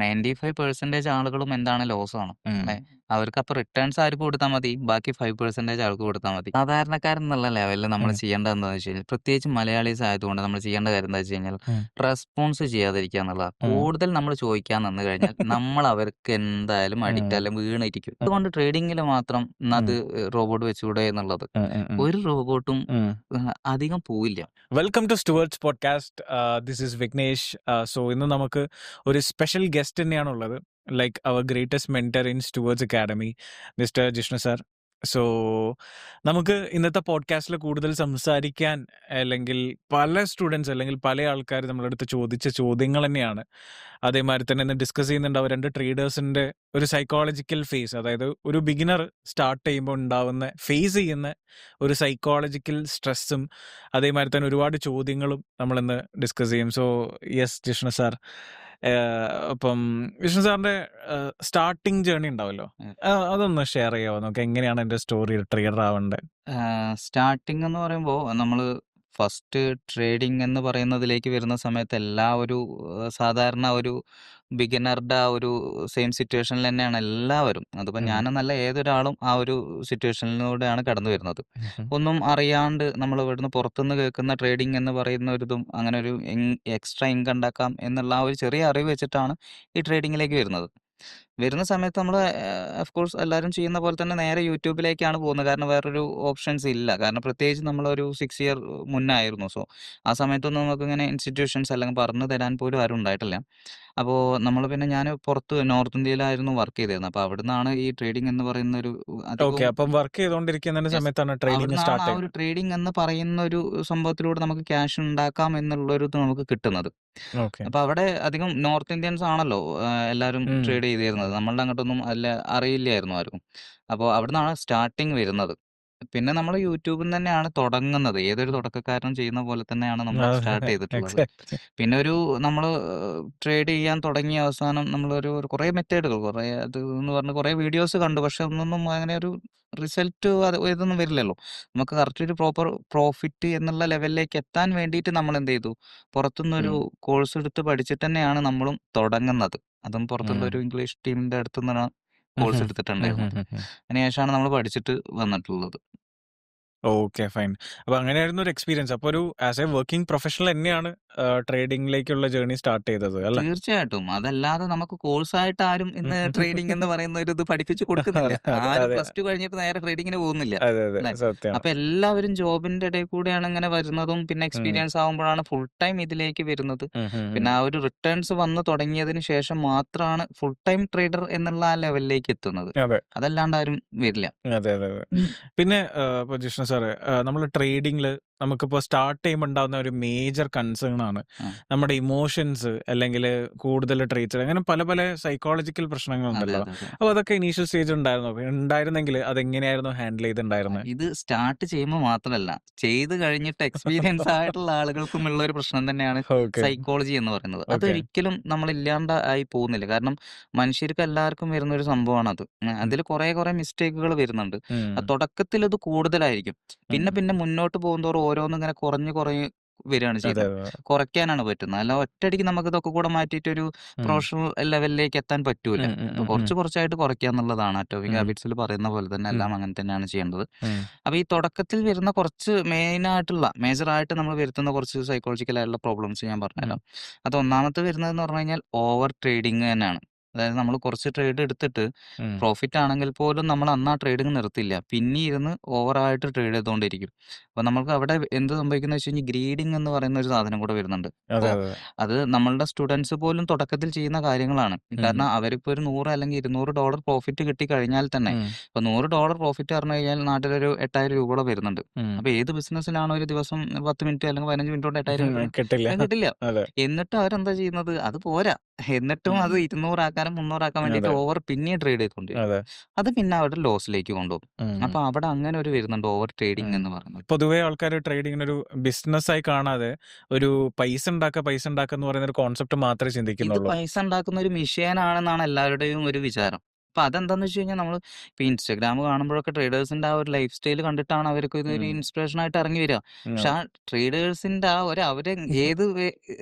95% ആളുകളും എന്താണ് ലോസാണ്. ഉം. അല്ലെ? അവർക്കപ്പൊ റിട്ടേൺസ് ആർക്ക് കൊടുത്താ മതി? ബാക്കി 5% ആൾക്ക് കൊടുത്താ മതി. സാധാരണക്കാരൻ എന്നുള്ള ലെവലിൽ നമ്മൾ ഉം. ചെയ്യേണ്ടത് എന്താന്ന് വെച്ച് കഴിഞ്ഞാൽ, പ്രത്യേകിച്ച് മലയാളീസ് ആയതുകൊണ്ട് നമ്മൾ ചെയ്യേണ്ട കാര്യം എന്താ വെച്ച് കഴിഞ്ഞാൽ, ഉം. റെസ്പോൺസ് ചെയ്യാതിരിക്കുക എന്നുള്ളതാ. ഉം. കൂടുതൽ നമ്മൾ ചോദിക്കാൻ നിന്ന് കഴിഞ്ഞാൽ നമ്മൾ അവർക്ക് എന്തായാലും അഡിക്റ്റ് ഉം. അല്ലെങ്കിൽ വീണിരിക്കും. ഉം. അതുകൊണ്ട് ട്രേഡിങ്ങിൽ മാത്രം ഉം. അത് റോബോട്ട് വെച്ചൂടെ എന്നുള്ളത്. ഉം. ഉം. ഉം. ഒരു റോബോട്ടും ഉം. അധികം പോവില്ല. Welcome to Stewarts podcast. This is Vignesh. So ഇന്ന് നമുക്ക് ഒരു സ്പെഷ്യൽ ഗസ്റ്റ് തന്നെയാണുള്ളത്. ലൈക്ക് അവർ greatest mentor in Stewarts academy, mister Jishnu sir. So നമുക്ക് ഇന്നത്തെ പോഡ്കാസ്റ്റിൽ കൂടുതൽ സംസാരിക്കാൻ, അല്ലെങ്കിൽ പല സ്റ്റുഡൻസ് അല്ലെങ്കിൽ പല ആൾക്കാർ നമ്മുടെ അടുത്ത് ചോദിച്ച ചോദ്യങ്ങൾ തന്നെയാണ്. അതേമാതിരി തന്നെ ഇന്ന് ഡിസ്കസ് ചെയ്യുന്നുണ്ടാവും 2 ട്രേഡേഴ്സിന്റെ ഒരു സൈക്കോളജിക്കൽ ഫേസ്, അതായത് ഒരു ബിഗിനർ സ്റ്റാർട്ട് ചെയ്യുമ്പോൾ ഉണ്ടാവുന്ന ഫേസ് ചെയ്യുന്ന ഒരു സൈക്കോളജിക്കൽ സ്ട്രെസ്സും അതേമാതിരി തന്നെ ഒരുപാട് ചോദ്യങ്ങളും നമ്മളിന്ന് ഡിസ്കസ് ചെയ്യും. സോ യെസ് ജിഷ്ണു സാർ, അപ്പം വിഷ്ണു സാറിന്റെ സ്റ്റാർട്ടിങ് ജേർണി ഉണ്ടാവല്ലോ, ഉം. അതൊന്ന് ഷെയർ ചെയ്യാമോ? നമുക്ക് എങ്ങനെയാണ് എൻ്റെ സ്റ്റോറി ട്രിഗർ ആവേണ്ടത്? സ്റ്റാർട്ടിങ് എന്ന് പറയുമ്പോൾ നമ്മൾ ഫസ്റ്റ് ട്രേഡിംഗ് എന്ന് പറയുന്നതിലേക്ക് വരുന്ന സമയത്ത് സാധാരണ ഒരു ബിഗിനറുടെ ആ ഒരു സെയിം സിറ്റുവേഷനിൽ തന്നെയാണ് എല്ലാവരും. അതിപ്പോൾ ഞാനെന്നല്ല, ഏതൊരാളും ആ ഒരു സിറ്റുവേഷനിലൂടെയാണ് കടന്നു വരുന്നത്. ഒന്നും അറിയാണ്ട് നമ്മൾ ഇവിടുന്ന് പുറത്തുനിന്ന് കേൾക്കുന്ന ട്രേഡിംഗ് എന്ന് പറയുന്ന ഒരിതും അങ്ങനെ ഒരു എക്സ്ട്രാ ഇൻകം ഉണ്ടാക്കാം എന്നുള്ള ആ ഒരു ചെറിയ അറിവ് വെച്ചിട്ടാണ് ഈ ട്രേഡിങ്ങിലേക്ക് വരുന്നത്. വരുന്ന സമയത്ത് നമ്മൾ ഓഫ് കോഴ്സ് എല്ലാവരും ചെയ്യുന്ന പോലെ തന്നെ നേരെ യൂട്യൂബിലേക്കാണ് പോകുന്നത്. കാരണം വേറൊരു ഓപ്ഷൻസ് ഇല്ല. കാരണം പ്രത്യേകിച്ച് നമ്മളൊരു 6 ഇയർ മുന്നായിരുന്നു. സോ ആ സമയത്തൊന്നും നമുക്കിങ്ങനെ ഇൻസ്റ്റിറ്റ്യൂഷൻസ് അല്ലെങ്കിൽ പറഞ്ഞു തരാൻ പോലും ആരും ഉണ്ടായിട്ടില്ല. അപ്പോൾ ഞാൻ പുറത്ത് നോർത്ത് ഇന്ത്യയിലായിരുന്നു വർക്ക് ചെയ്തിരുന്നത്. അപ്പോൾ അവിടുന്നാണ് ഈ ട്രേഡിംഗ് എന്ന് പറയുന്ന ഒരു ഓക്കെ, അധികവും അപ്പം വർക്ക് ചെയ്തുകൊണ്ടിരിക്കുന്ന യെസ്. സമയത്താണ് ട്രേഡിംഗ് അവിടുന്നാണ് സ്റ്റാർട്ട് ആ ഒരു ചെയ്യുന്നത്. ട്രേഡിംഗ് എന്ന് പറയുന്ന ഒരു സംഭവത്തിലൂടെ നമുക്ക് ക്യാഷ് ഉണ്ടാക്കാം എന്നുള്ളൊരിത് നമുക്ക് കിട്ടുന്നത്. ഓക്കെ. അപ്പോൾ അവിടെ അധികം നോർത്ത് ഇന്ത്യൻസ് ആണല്ലോ എല്ലാവരും ട്രേഡ് ചെയ്തിരുന്നത്. നമ്മളുടെ അങ്ങോട്ടൊന്നും അറിയില്ലായിരുന്നു ആർക്കും. അപ്പോൾ അവിടുന്നാണ് സ്റ്റാർട്ടിങ് വരുന്നത്. പിന്നെ നമ്മൾ യൂട്യൂബിൽ നിന്ന് തന്നെയാണ് തുടങ്ങുന്നത്. ഏതൊരു തുടക്കക്കാരനും ചെയ്യുന്ന പോലെ തന്നെയാണ് നമ്മൾ സ്റ്റാർട്ട് ചെയ്തിട്ടുള്ളത്. എക്സാക്ട്ലി. പിന്നെ നമ്മൾ ട്രേഡ് ചെയ്യാൻ തുടങ്ങിയ അവസാനം ഒരു കുറേ മെത്തേഡുകൾ, കുറേ അത് എന്ന് പറഞ്ഞ് കുറേ വീഡിയോസ് കണ്ടു. പക്ഷെ ഒന്നൊന്നും അങ്ങനെ ഒരു റിസൾട്ട് ഇതൊന്നും വരില്ലല്ലോ. നമുക്ക് കറക്റ്റ് ഒരു പ്രോപ്പർ പ്രോഫിറ്റ് എന്നുള്ള ലെവലിലേക്ക് എത്താൻ വേണ്ടിയിട്ട് നമ്മൾ എന്ത് ചെയ്തു, പുറത്തുനിന്നൊരു കോഴ്സ് എടുത്ത് പഠിച്ചിട്ട് തന്നെയാണ് നമ്മളും തുടങ്ങുന്നത്. അതും പുറത്തുള്ള ഒരു ഇംഗ്ലീഷ് ടീമിന്റെ അടുത്ത് നിന്നാണ് കോഴ്സ് എടുത്തിട്ടുണ്ടായിരുന്നത്. അതിനുശേഷമാണ് നമ്മൾ പഠിച്ചിട്ട് വന്നിട്ടുള്ളത്. Okay, fine. അപ്പൊ അങ്ങനെയായിരുന്നു ഒരു എക്സ്പീരിയൻസ്. അപ്പൊ ഒരു ആസ് എ വർക്കിംഗ് പ്രൊഫഷണൽ തന്നെയാണ് ട്രേഡിംഗിലേക്കുള്ള ജേർണി സ്റ്റാർട്ട് ചെയ്തത് അല്ലേ? തീർച്ചയായിട്ടും. അതല്ലാതെ നമുക്ക് കോഴ്സായിട്ട് ആരും ഇന്ന് ട്രേഡിംഗ് എന്ന് പറയുന്ന ഒരു ഇത് പഠിപ്പിച്ചു കൊടുക്കുന്നില്ല. അതെ, ആരും അതെ, പ്ലസ് ടു കഴിഞ്ഞിട്ട് നേരെ ട്രേഡിങ്ങിന് പോകുന്നില്ല. അതെ, അതെ, അല്ലേ? സത്യമാണ്. അപ്പൊ എല്ലാവരും ജോബിന്റെ ഇടയിൽ കൂടെയാണ് ഇങ്ങനെ വരുന്നതും പിന്നെ എക്സ്പീരിയൻസ് ആവുമ്പോഴാണ് ഫുൾ ടൈം ഇതിലേക്ക് വരുന്നത്. പിന്നെ ആ ഒരു റിട്ടേൺസ് വന്ന് തുടങ്ങിയതിന് ശേഷം മാത്രമാണ് ഫുൾ ടൈം ട്രേഡർ എന്നുള്ള ആ ലെവലിലേക്ക് എത്തുന്നത്. അതെ, അതല്ലാണ്ട് ആരും വരില്ല. അതെ, അതെ, അതെ. പിന്നെ ഇപ്പൊ ജിഷ്ണു സാറ്, നമ്മൾ ട്രേഡിംഗിൽ നമുക്കിപ്പോൾ സ്റ്റാർട്ട് ചെയ്യുമ്പോൾ ഉണ്ടാകുന്ന ഒരു മേജർ കൺസേൺ ആണ് ആ. നമ്മുടെ ഇമോഷൻസ്, അല്ലെങ്കിൽ കൂടുതൽ ട്രേറ്റ്സ്, അങ്ങനെ പല പല സൈക്കോളജിക്കൽ അതെ, പ്രശ്നങ്ങളുണ്ടല്ലോ. അതെ, അതെ. അപ്പോൾ അതൊക്കെ ഇനീഷ്യൽ സ്റ്റേജ് ഉണ്ടായിരുന്നെങ്കിൽ അതെങ്ങനെയായിരുന്നു ഹാൻഡിൽ ചെയ്തിട്ടുണ്ടായിരുന്നത്? ഇത് സ്റ്റാർട്ട് ചെയ്യുമ്പോൾ മാത്രമല്ല, ചെയ്ത് കഴിഞ്ഞിട്ട് എക്സ്പീരിയൻസ് ആയിട്ടുള്ള ആളുകൾക്കും ഉള്ള ഒരു പ്രശ്നം തന്നെയാണ് ഓക്കെ, സൈക്കോളജി എന്ന് പറയുന്നത്. ഓക്കെ. അതൊരിക്കലും നമ്മളില്ലാണ്ട് ആയി പോകുന്നില്ല. കാരണം മനുഷ്യർക്ക് എല്ലാവർക്കും വരുന്ന ഒരു സംഭവമാണത്. അതിൽ കുറേ മിസ്റ്റേക്കുകൾ വരുന്നുണ്ട്. തുടക്കത്തിൽ അത് കൂടുതലായിരിക്കും. പിന്നെ പിന്നെ മുന്നോട്ട് പോകുന്തോറും ഓരോന്നും ഇങ്ങനെ കുറഞ്ഞ് വരികയാണ് അതെ, ചെയ്യുന്നത്. അതെ. കുറയ്ക്കാനാണ് പറ്റുന്നത്. അല്ല ഒറ്റയടിക്ക് നമുക്ക് ഇതൊക്കെ കൂടെ മാറ്റിയിട്ട് ഒരു പ്രൊഫഷണൽ ലെവലിലേക്ക് എത്താൻ പറ്റൂല. അപ്പോൾ കുറച്ചായിട്ട് കുറയ്ക്കുക എന്നുള്ളതാണ് അറ്റോമിക് ഹാബിറ്റ്സിൽ പറയുന്ന പോലെ തന്നെ എല്ലാം അങ്ങനെ തന്നെയാണ് ചെയ്യേണ്ടത്. അപ്പോൾ ഈ തുടക്കത്തിൽ വരുന്ന കുറച്ച് മേജറായിട്ട് നമ്മൾ വരുത്തുന്ന കുറച്ച് സൈക്കോളജിക്കൽ ആയിട്ടുള്ള പ്രോബ്ലംസ് ഞാൻ പറഞ്ഞുതരാം. അത് ഒന്നാമത്തെ വരുന്നതെന്ന് പറഞ്ഞു കഴിഞ്ഞാൽ ഓവർ ട്രേഡിങ് തന്നെയാണ്. അതായത് നമ്മൾ കുറച്ച് ട്രേഡ് എടുത്തിട്ട് പ്രോഫിറ്റ് ആണെങ്കിൽ പോലും നമ്മൾ അന്ന് ആ ട്രേഡിങ് നിർത്തില്ല. പിന്നെ ഇരുന്ന് ഓവറായിട്ട് ട്രേഡ് ചെയ്തുകൊണ്ടിരിക്കും. അപ്പോൾ നമുക്ക് അവിടെ എന്ത് സംഭവിക്കുന്നത് വെച്ച് കഴിഞ്ഞാൽ ഗ്രീഡിങ് എന്ന് പറയുന്ന ഒരു സാധനം കൂടെ വരുന്നുണ്ട്. അതെ, അപ്പോൾ അതെ. അത് നമ്മളുടെ സ്റ്റുഡൻസ് പോലും തുടക്കത്തിൽ ചെയ്യുന്ന കാര്യങ്ങളാണ്. കാരണം അവരിപ്പോൾ ഒരു 100 അല്ലെങ്കിൽ $200 പ്രോഫിറ്റ് കിട്ടിക്കഴിഞ്ഞാൽ തന്നെ, ഇപ്പോൾ $100 പ്രോഫിറ്റ് പറഞ്ഞു കഴിഞ്ഞാൽ നാട്ടിലൊരു 8,000 രൂപ വരുന്നുണ്ട്. അപ്പോൾ ഏത് ബിസിനസ്സിലാണ് ഒരു ദിവസം 10 മിനിറ്റ് അല്ലെങ്കിൽ 15 മിനിറ്റ് കൊണ്ട് 8,000 കിട്ടുന്നത്? കിട്ടില്ല. കിട്ടില്ല. അതെ, എന്നിട്ടും അവരെന്താ ചെയ്യുന്നത്? അത് പോരാ. എന്നിട്ടും അത് 200 ആക്കാനും 300 ആക്കാൻ വേണ്ടിയിട്ട് ഓവർ പിന്നെയും ട്രേഡ് ചെയ്തുകൊണ്ടിരിക്കും. അതെ. അത് പിന്നെ അവരുടെ ലോസിലേക്ക് കൊണ്ടുപോകും. അപ്പോൾ അവിടെ അങ്ങനെ ഒരു വരുന്നുണ്ട് ഓവർ ട്രേഡിംഗ് എന്ന് പറയുന്നത്. പൊതുവെ ആൾക്കാർ ട്രേഡിങ്ങിന് ഒരു ബിസിനസ് ആയി കാണാതെ ഒരു പൈസ ഉണ്ടാക്കുക എന്ന് പറയുന്ന ഒരു കോൺസെപ്റ്റ് മാത്രമേ ഇത് ചിന്തിക്കുന്നുള്ളൂ. പൈസ ഉണ്ടാക്കുന്ന ഒരു മിഷീൻ ആണെന്നാണ് എല്ലാവരുടെയും ഒരു വിചാരം. അപ്പൊ അതെന്താന്ന് വെച്ച് കഴിഞ്ഞാൽ നമ്മൾ ഇപ്പൊ ഇൻസ്റ്റാഗ്രാം കാണുമ്പോഴൊക്കെ ട്രേഡേഴ്സിന്റെ ആ ഒരു ലൈഫ് സ്റ്റൈൽ കണ്ടിട്ടാണ് അവർക്ക് ഇതൊരു ഉം. ഇൻസ്പിറേഷൻ ആയിട്ട് ഇറങ്ങി വരിക. പക്ഷെ അതെ. ആ ട്രേഡേഴ്സിന്റെ ആ ഒരു അവര് ഏത്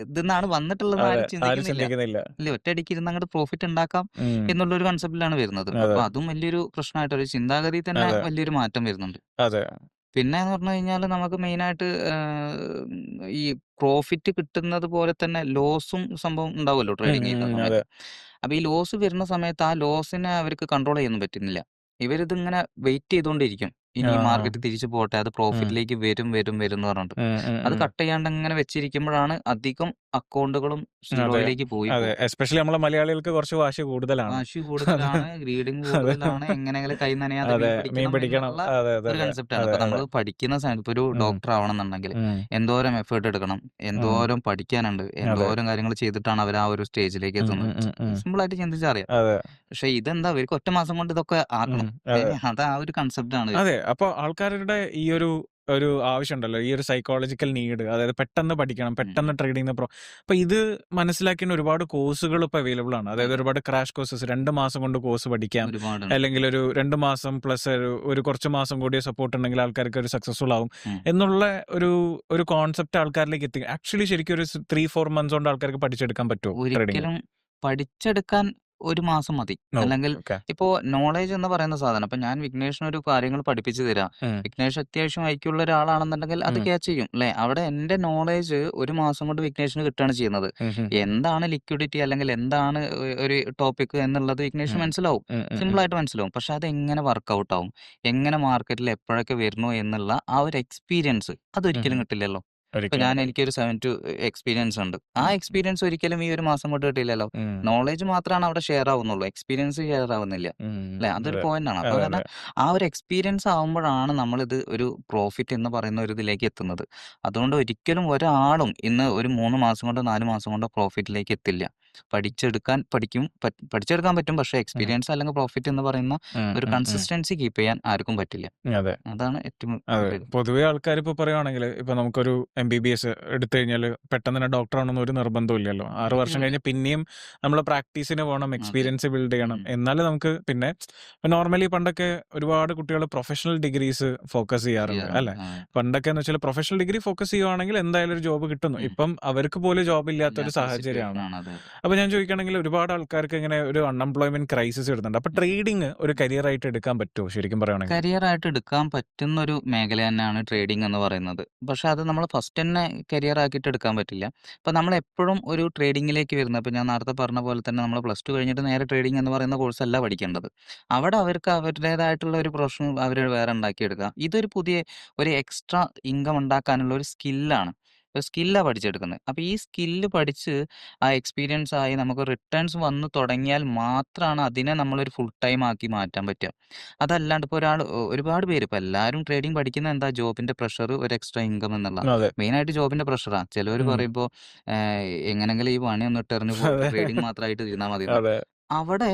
ഇതിന്നാണ് വന്നിട്ടുള്ളത് അതെ. ആരും ആരും ചിന്തിക്കുന്നില്ല. ചിന്തിക്കുന്നില്ല. ഇല്ല, ഒറ്റയടിക്ക് ഇരുന്ന് അങ്ങോട്ട് പ്രോഫിറ്റ് ഉണ്ടാക്കാം ഉം. എന്നുള്ളൊരു കൺസെപ്റ്റിലാണ് വരുന്നത്. അതെ. അപ്പൊ അതും വലിയൊരു പ്രശ്നമായിട്ട് ഒരു ചിന്താഗതി തന്നെ അതെ. വലിയൊരു മാറ്റം വരുന്നുണ്ട്. അതെ. പിന്നെന്ന് പറഞ്ഞു കഴിഞ്ഞാല് നമുക്ക് മെയിനായിട്ട് ഈ പ്രോഫിറ്റ് കിട്ടുന്നത് പോലെ തന്നെ ലോസും സംഭവം ഉണ്ടാവുമല്ലോ ട്രേഡിംഗ് ചെയ്യുന്ന അതെ. സമയത്ത്. അപ്പൊ ഈ ലോസ് വരുന്ന സമയത്ത് ആ ലോസിനെ അവർക്ക് കൺട്രോൾ ചെയ്യാനൊന്നും പറ്റുന്നില്ല. ഇവരിതിങ്ങനെ വെയിറ്റ് ചെയ്തുകൊണ്ടിരിക്കും. ഇനി ഈ ആഹ്. മാർക്കറ്റ് തിരിച്ചു പോട്ടെ, അത് ഉം. പ്രോഫിറ്റിലേക്ക് വരും വരും വരും എന്ന് പറഞ്ഞിട്ട്. ഉം. ഉം. അത് ഉം. കട്ട് ചെയ്യാണ്ട് ഇങ്ങനെ വെച്ചിരിക്കുമ്പോഴാണ് അധികം അക്കൗണ്ടുകളും അതെ. സീറോയിലേക്ക് പോയി അതെ. പോകുന്നത്. എസ്പെഷ്യലി നമ്മളെ മലയാളികൾക്ക് കുറച്ച് വാശി കൂടുതലാണ്. വാശി കൂടുതലാണ്, ഗ്രീഡിങ് അതെ. കൂടുതലാണ്, എങ്ങനെയെങ്കിലും കൈ നനയാതെ അതെ. മീൻ മീൻ പിടിക്കണം പിടിക്കണം. എന്നുള്ള അതെ, അതെ, ഒരു അതെ. കൺസെപ്റ്റാണ്. അതെ, അപ്പൊ അതെ. നമ്മള് പഠിക്കുന്ന സമയത്ത് ഇപ്പൊ ഒരു ഉം. ഡോക്ടർ ആവണമെന്നുണ്ടെങ്കിൽ ഉം. എന്തോരം എഫേർട്ട് എടുക്കണം, ഉം. എന്തോരം പഠിക്കാനുണ്ട്, അതെ. എന്തോരം കാര്യങ്ങൾ ചെയ്തിട്ടാണ് അവർ ആ ഒരു സ്റ്റേജിലേക്ക് ഉം. എത്തുന്നത്. ഉം. ഉം. ഉം. സിമ്പിളായിട്ട് ചിന്തിച്ചാൽ അറിയാം. അതെ. പക്ഷെ ഇതെന്താ ഇവർക്ക് ഒറ്റ മാസം കൊണ്ട് ഇതൊക്കെ ഉം. ആക്കണം. അതെ. അത് ആ ഒരു കൺസെപ്റ്റാണ് അതെ. വരുന്നത്. അപ്പൊ ആൾക്കാരുടെ ഈ ഒരു ഒരു ആവശ്യമുണ്ടല്ലോ. ഈ ഒരു സൈക്കോളജിക്കൽ നീഡ്. അതായത് പെട്ടെന്ന് പഠിക്കണം, ഉം, പെട്ടെന്ന് ഉം. ട്രേഡ് ചെയ്യുന്ന അപ്പൊ ഇത് മനസ്സിലാക്കിയ ഒരുപാട് കോഴ്സുകൾ ഇപ്പൊ അവൈലബിൾ ആണ്. അതായത് അതെ. ഒരുപാട് ക്രാഷ് കോഴ്സസ് 2 മാസം കൊണ്ട് കോഴ്സ് പഠിക്കാം. ഒരുപാടുണ്ട്. അല്ലെങ്കിൽ ഒരു 2 മാസം പ്ലസ് ഒരു കുറച്ച് മാസം കൂടി സപ്പോർട്ട് ഉണ്ടെങ്കിൽ ആൾക്കാർക്ക് ഒരു സക്സസ്ഫുൾ ആവും ഉം. എന്നുള്ള ഒരു ഒരു കോൺസെപ്റ്റ് ആൾക്കാരിലേക്ക് എത്തി. ആക്ച്വലി ശരിക്കും ഒരു 3-4 മന്ത്സ് കൊണ്ട് ആൾക്കാർക്ക് പഠിച്ചെടുക്കാൻ പറ്റുമോ ട്രേഡിംഗ്? ഒരിക്കലും പഠിച്ചെടുക്കാൻ 1 മാസം മതി. നോ. അല്ലെങ്കിൽ ഓക്കെ. ഇപ്പോ നോളേജ് എന്ന് പറയുന്ന സാധനം ഇപ്പൊ ഞാൻ വിഘ്നേഷിനൊരു കാര്യങ്ങൾ പഠിപ്പിച്ചു തരാം. ഉം. വിഘ്നേഷ് അത്യാവശ്യം ഐക്യുള്ള ഒരാളാണെന്നുണ്ടെങ്കിൽ അത് ഉം. ക്യാച്ച് ചെയ്യും ല്ലേ? അവിടെ എന്റെ നോളേജ് 1 മാസം കൊണ്ട് വിഘ്നേഷിന് കിട്ടാണ് ചെയ്യുന്നത്. ഉം. ഉം. എന്താണ് ലിക്വിഡിറ്റി അല്ലെങ്കിൽ എന്താണ് ഒരു ടോപ്പിക് എന്നുള്ളത് വിഘ്നേഷിന് ഉം. മനസ്സിലാവും. ഉം. ഉം. ഉം. സിമ്പിളായിട്ട് മനസ്സിലാവും. പക്ഷെ അതെങ്ങനെ വർക്കൗട്ട് ആവും? എങ്ങനെ മാർക്കറ്റിൽ എപ്പോഴൊക്കെ വരുന്നു എന്നുള്ള ആ ഒരു എക്സ്പീരിയൻസ് അതൊരിക്കലും ഉം. കിട്ടില്ലല്ലോ. ഇപ്പൊ ഒരിക്കലും. എനിക്കൊരു 7 ടു എക്സ്പീരിയൻസ് ഉണ്ട്. ആ ഉം. എക്സ്പീരിയൻസ് ഒരിക്കലും ഈ 1 മാസം കൊണ്ട് കിട്ടില്ലല്ലോ. ഉം. നോളേജ് മാത്രമാണ് അവിടെ ഷെയർ ആവുന്നുള്ളൂ. എക്സ്പീരിയൻസ് ഷെയർ ആവുന്നില്ല. ഉം. അല്ലെ? അതൊരു അതെ. പോയിന്റാണ്. അപ്പൊ അതെ, അതെ. കാരണം ആ ഒരു എക്സ്പീരിയൻസ് ആവുമ്പോഴാണ് നമ്മളിത് ഒരു പ്രോഫിറ്റ് എന്ന് പറയുന്ന ഒരു ഇതിലേക്ക് എത്തുന്നത്. അതുകൊണ്ട് ഒരിക്കലും ഒരാളും ഇന്ന് ഒരു 3 മാസം കൊണ്ടോ 4 മാസം കൊണ്ടോ പ്രോഫിറ്റിലേക്ക് എത്തില്ല. പഠിച്ചെടുക്കാൻ പറ്റും. പക്ഷെ ഉം. എക്സ്പീരിയൻസ് അല്ലെങ്കിൽ പ്രോഫിറ്റ് എന്ന് പറയുന്ന ഉം. ഒരു ഉം. ഉം. കൺസിസ്റ്റൻസി കീപ്പ് ചെയ്യാൻ ആർക്കും പറ്റില്ല. അതെ. അതാണ് ഏറ്റവും അതെ. ഇത്. പൊതുവെ ആൾക്കാരിപ്പോ പറയുവാണെങ്കിൽ ഇപ്പൊ നമുക്കൊരു എംബിബിഎസ് എടുത്തു കഴിഞ്ഞാൽ പെട്ടെന്ന് തന്നെ ഡോക്ടർ ആവണമെന്ന് ഒരു നിർബന്ധവും ഇല്ലല്ലോ. 6 വർഷം ഒരിക്കലും ഇല്ല. കഴിഞ്ഞ് പിന്നെയും നമ്മൾ പ്രാക്ടീസിന് പോകണം, അതെ. എക്സ്പീരിയൻസ് ബിൽഡ് ചെയ്യണം. ഉം. എന്നാലും നമുക്ക് പിന്നെ നോർമലി പണ്ടൊക്കെ ഒരുപാട് കുട്ടികൾ പ്രൊഫഷണൽ ഡിഗ്രീസ് ഫോക്കസ് ചെയ്യാറുണ്ട് ചെയ്യാറുണ്ട്. അല്ലെ? അതെ. പണ്ടൊക്കെ എന്ന് വെച്ചാൽ പ്രൊഫഷണൽ ഡിഗ്രി ഫോക്കസ് ചെയ്യുവാണെങ്കിൽ എന്തായാലും ഒരു ജോബ് കിട്ടുന്നു. ഉം. ഇപ്പം അവർക്ക് പോലും ജോബ് ഇല്ലാത്ത ഒരു ഇല്ലാത്തൊരു സാഹചര്യമാണ്. സിറ്റുവേഷനാണ്. അതെ, അതെ. അപ്പൊ ഞാൻ ചോദിക്കുകയാണെങ്കിൽ ഒരുപാട് ആൾക്കാർക്ക് ഇങ്ങനെ ഒരു അൺഎംപ്ലോയ്മെന്റ് ക്രൈസിസ് വരുന്നുണ്ട്. അപ്പൊ ട്രേഡിംഗ് ഒരു കരിയർ ആയിട്ട് എടുക്കാൻ പറ്റുമോ ശരിക്കും പറയുവാണെങ്കിൽ? കരിയറായിട്ട് എടുക്കാൻ പറ്റുന്നൊരു മേഖല തന്നെയാണ് ട്രേഡിംഗ് എന്ന് പറയുന്നത്. പക്ഷെ അത് നമ്മൾ ഫസ്റ്റ് തന്നെ കരിയർ ആക്കിയിട്ട് എടുക്കാൻ പറ്റില്ല. ഇപ്പൊ നമ്മളെപ്പോഴും ഒരു ട്രേഡിങ്ങിലേക്ക് വരുന്നത് ഇപ്പൊ ഞാൻ നേരത്തെ പറഞ്ഞ പോലെ തന്നെ നമ്മൾ പ്ലസ് 2 കഴിഞ്ഞിട്ട് നേരെ ട്രേഡിംഗ് എന്ന് പറയുന്ന കോഴ്സല്ല പഠിക്കേണ്ടത്. അവിടെ അവർക്ക് അവരുടേതായിട്ടുള്ള ഒരു പ്രൊഫഷൻ അവര് വേറെ ഉണ്ടാക്കിയെടുക്കുക. ഇതൊരു പുതിയ ഒരു എക്സ്ട്രാ ഇൻകം ഉണ്ടാക്കാനുള്ള ഒരു സ്കില്ലാണ്. ഒരു സ്കില്ലാ പഠിച്ചെടുക്കുന്നത്. അപ്പൊ ഈ സ്കില്ല് പഠിച്ച് ആ എക്സ്പീരിയൻസ് ആയി നമുക്ക് റിട്ടേൺസ് വന്ന് തുടങ്ങിയാൽ മാത്രമാണ് അതിനെ നമ്മളൊരു ഫുൾ ടൈം ആക്കി മാറ്റാൻ പറ്റുക. അതല്ലാണ്ട് ഇപ്പോൾ ഒരുപാട് പേര് ഇപ്പൊ എല്ലാവരും ട്രേഡിംഗ് പഠിക്കുന്നത് എന്താ ജോബിന്റെ പ്രഷർ, ഒരു എക്സ്ട്രാ ഇൻകം എന്നുള്ള. അതെ. മെയിനായിട്ട് ജോബിന്റെ പ്രഷറാ. ചിലവര് ഉം. പറയുമ്പോ എങ്ങനെങ്കിലും ഈ പണിയൊന്ന് ഇട്ടെറിഞ്ഞ് പോയിട്ട് അതെ. ട്രേഡിംഗ് മാത്രമായിട്ട് ഇരുന്നാ മതിന്ന്. അതെ. അവിടെ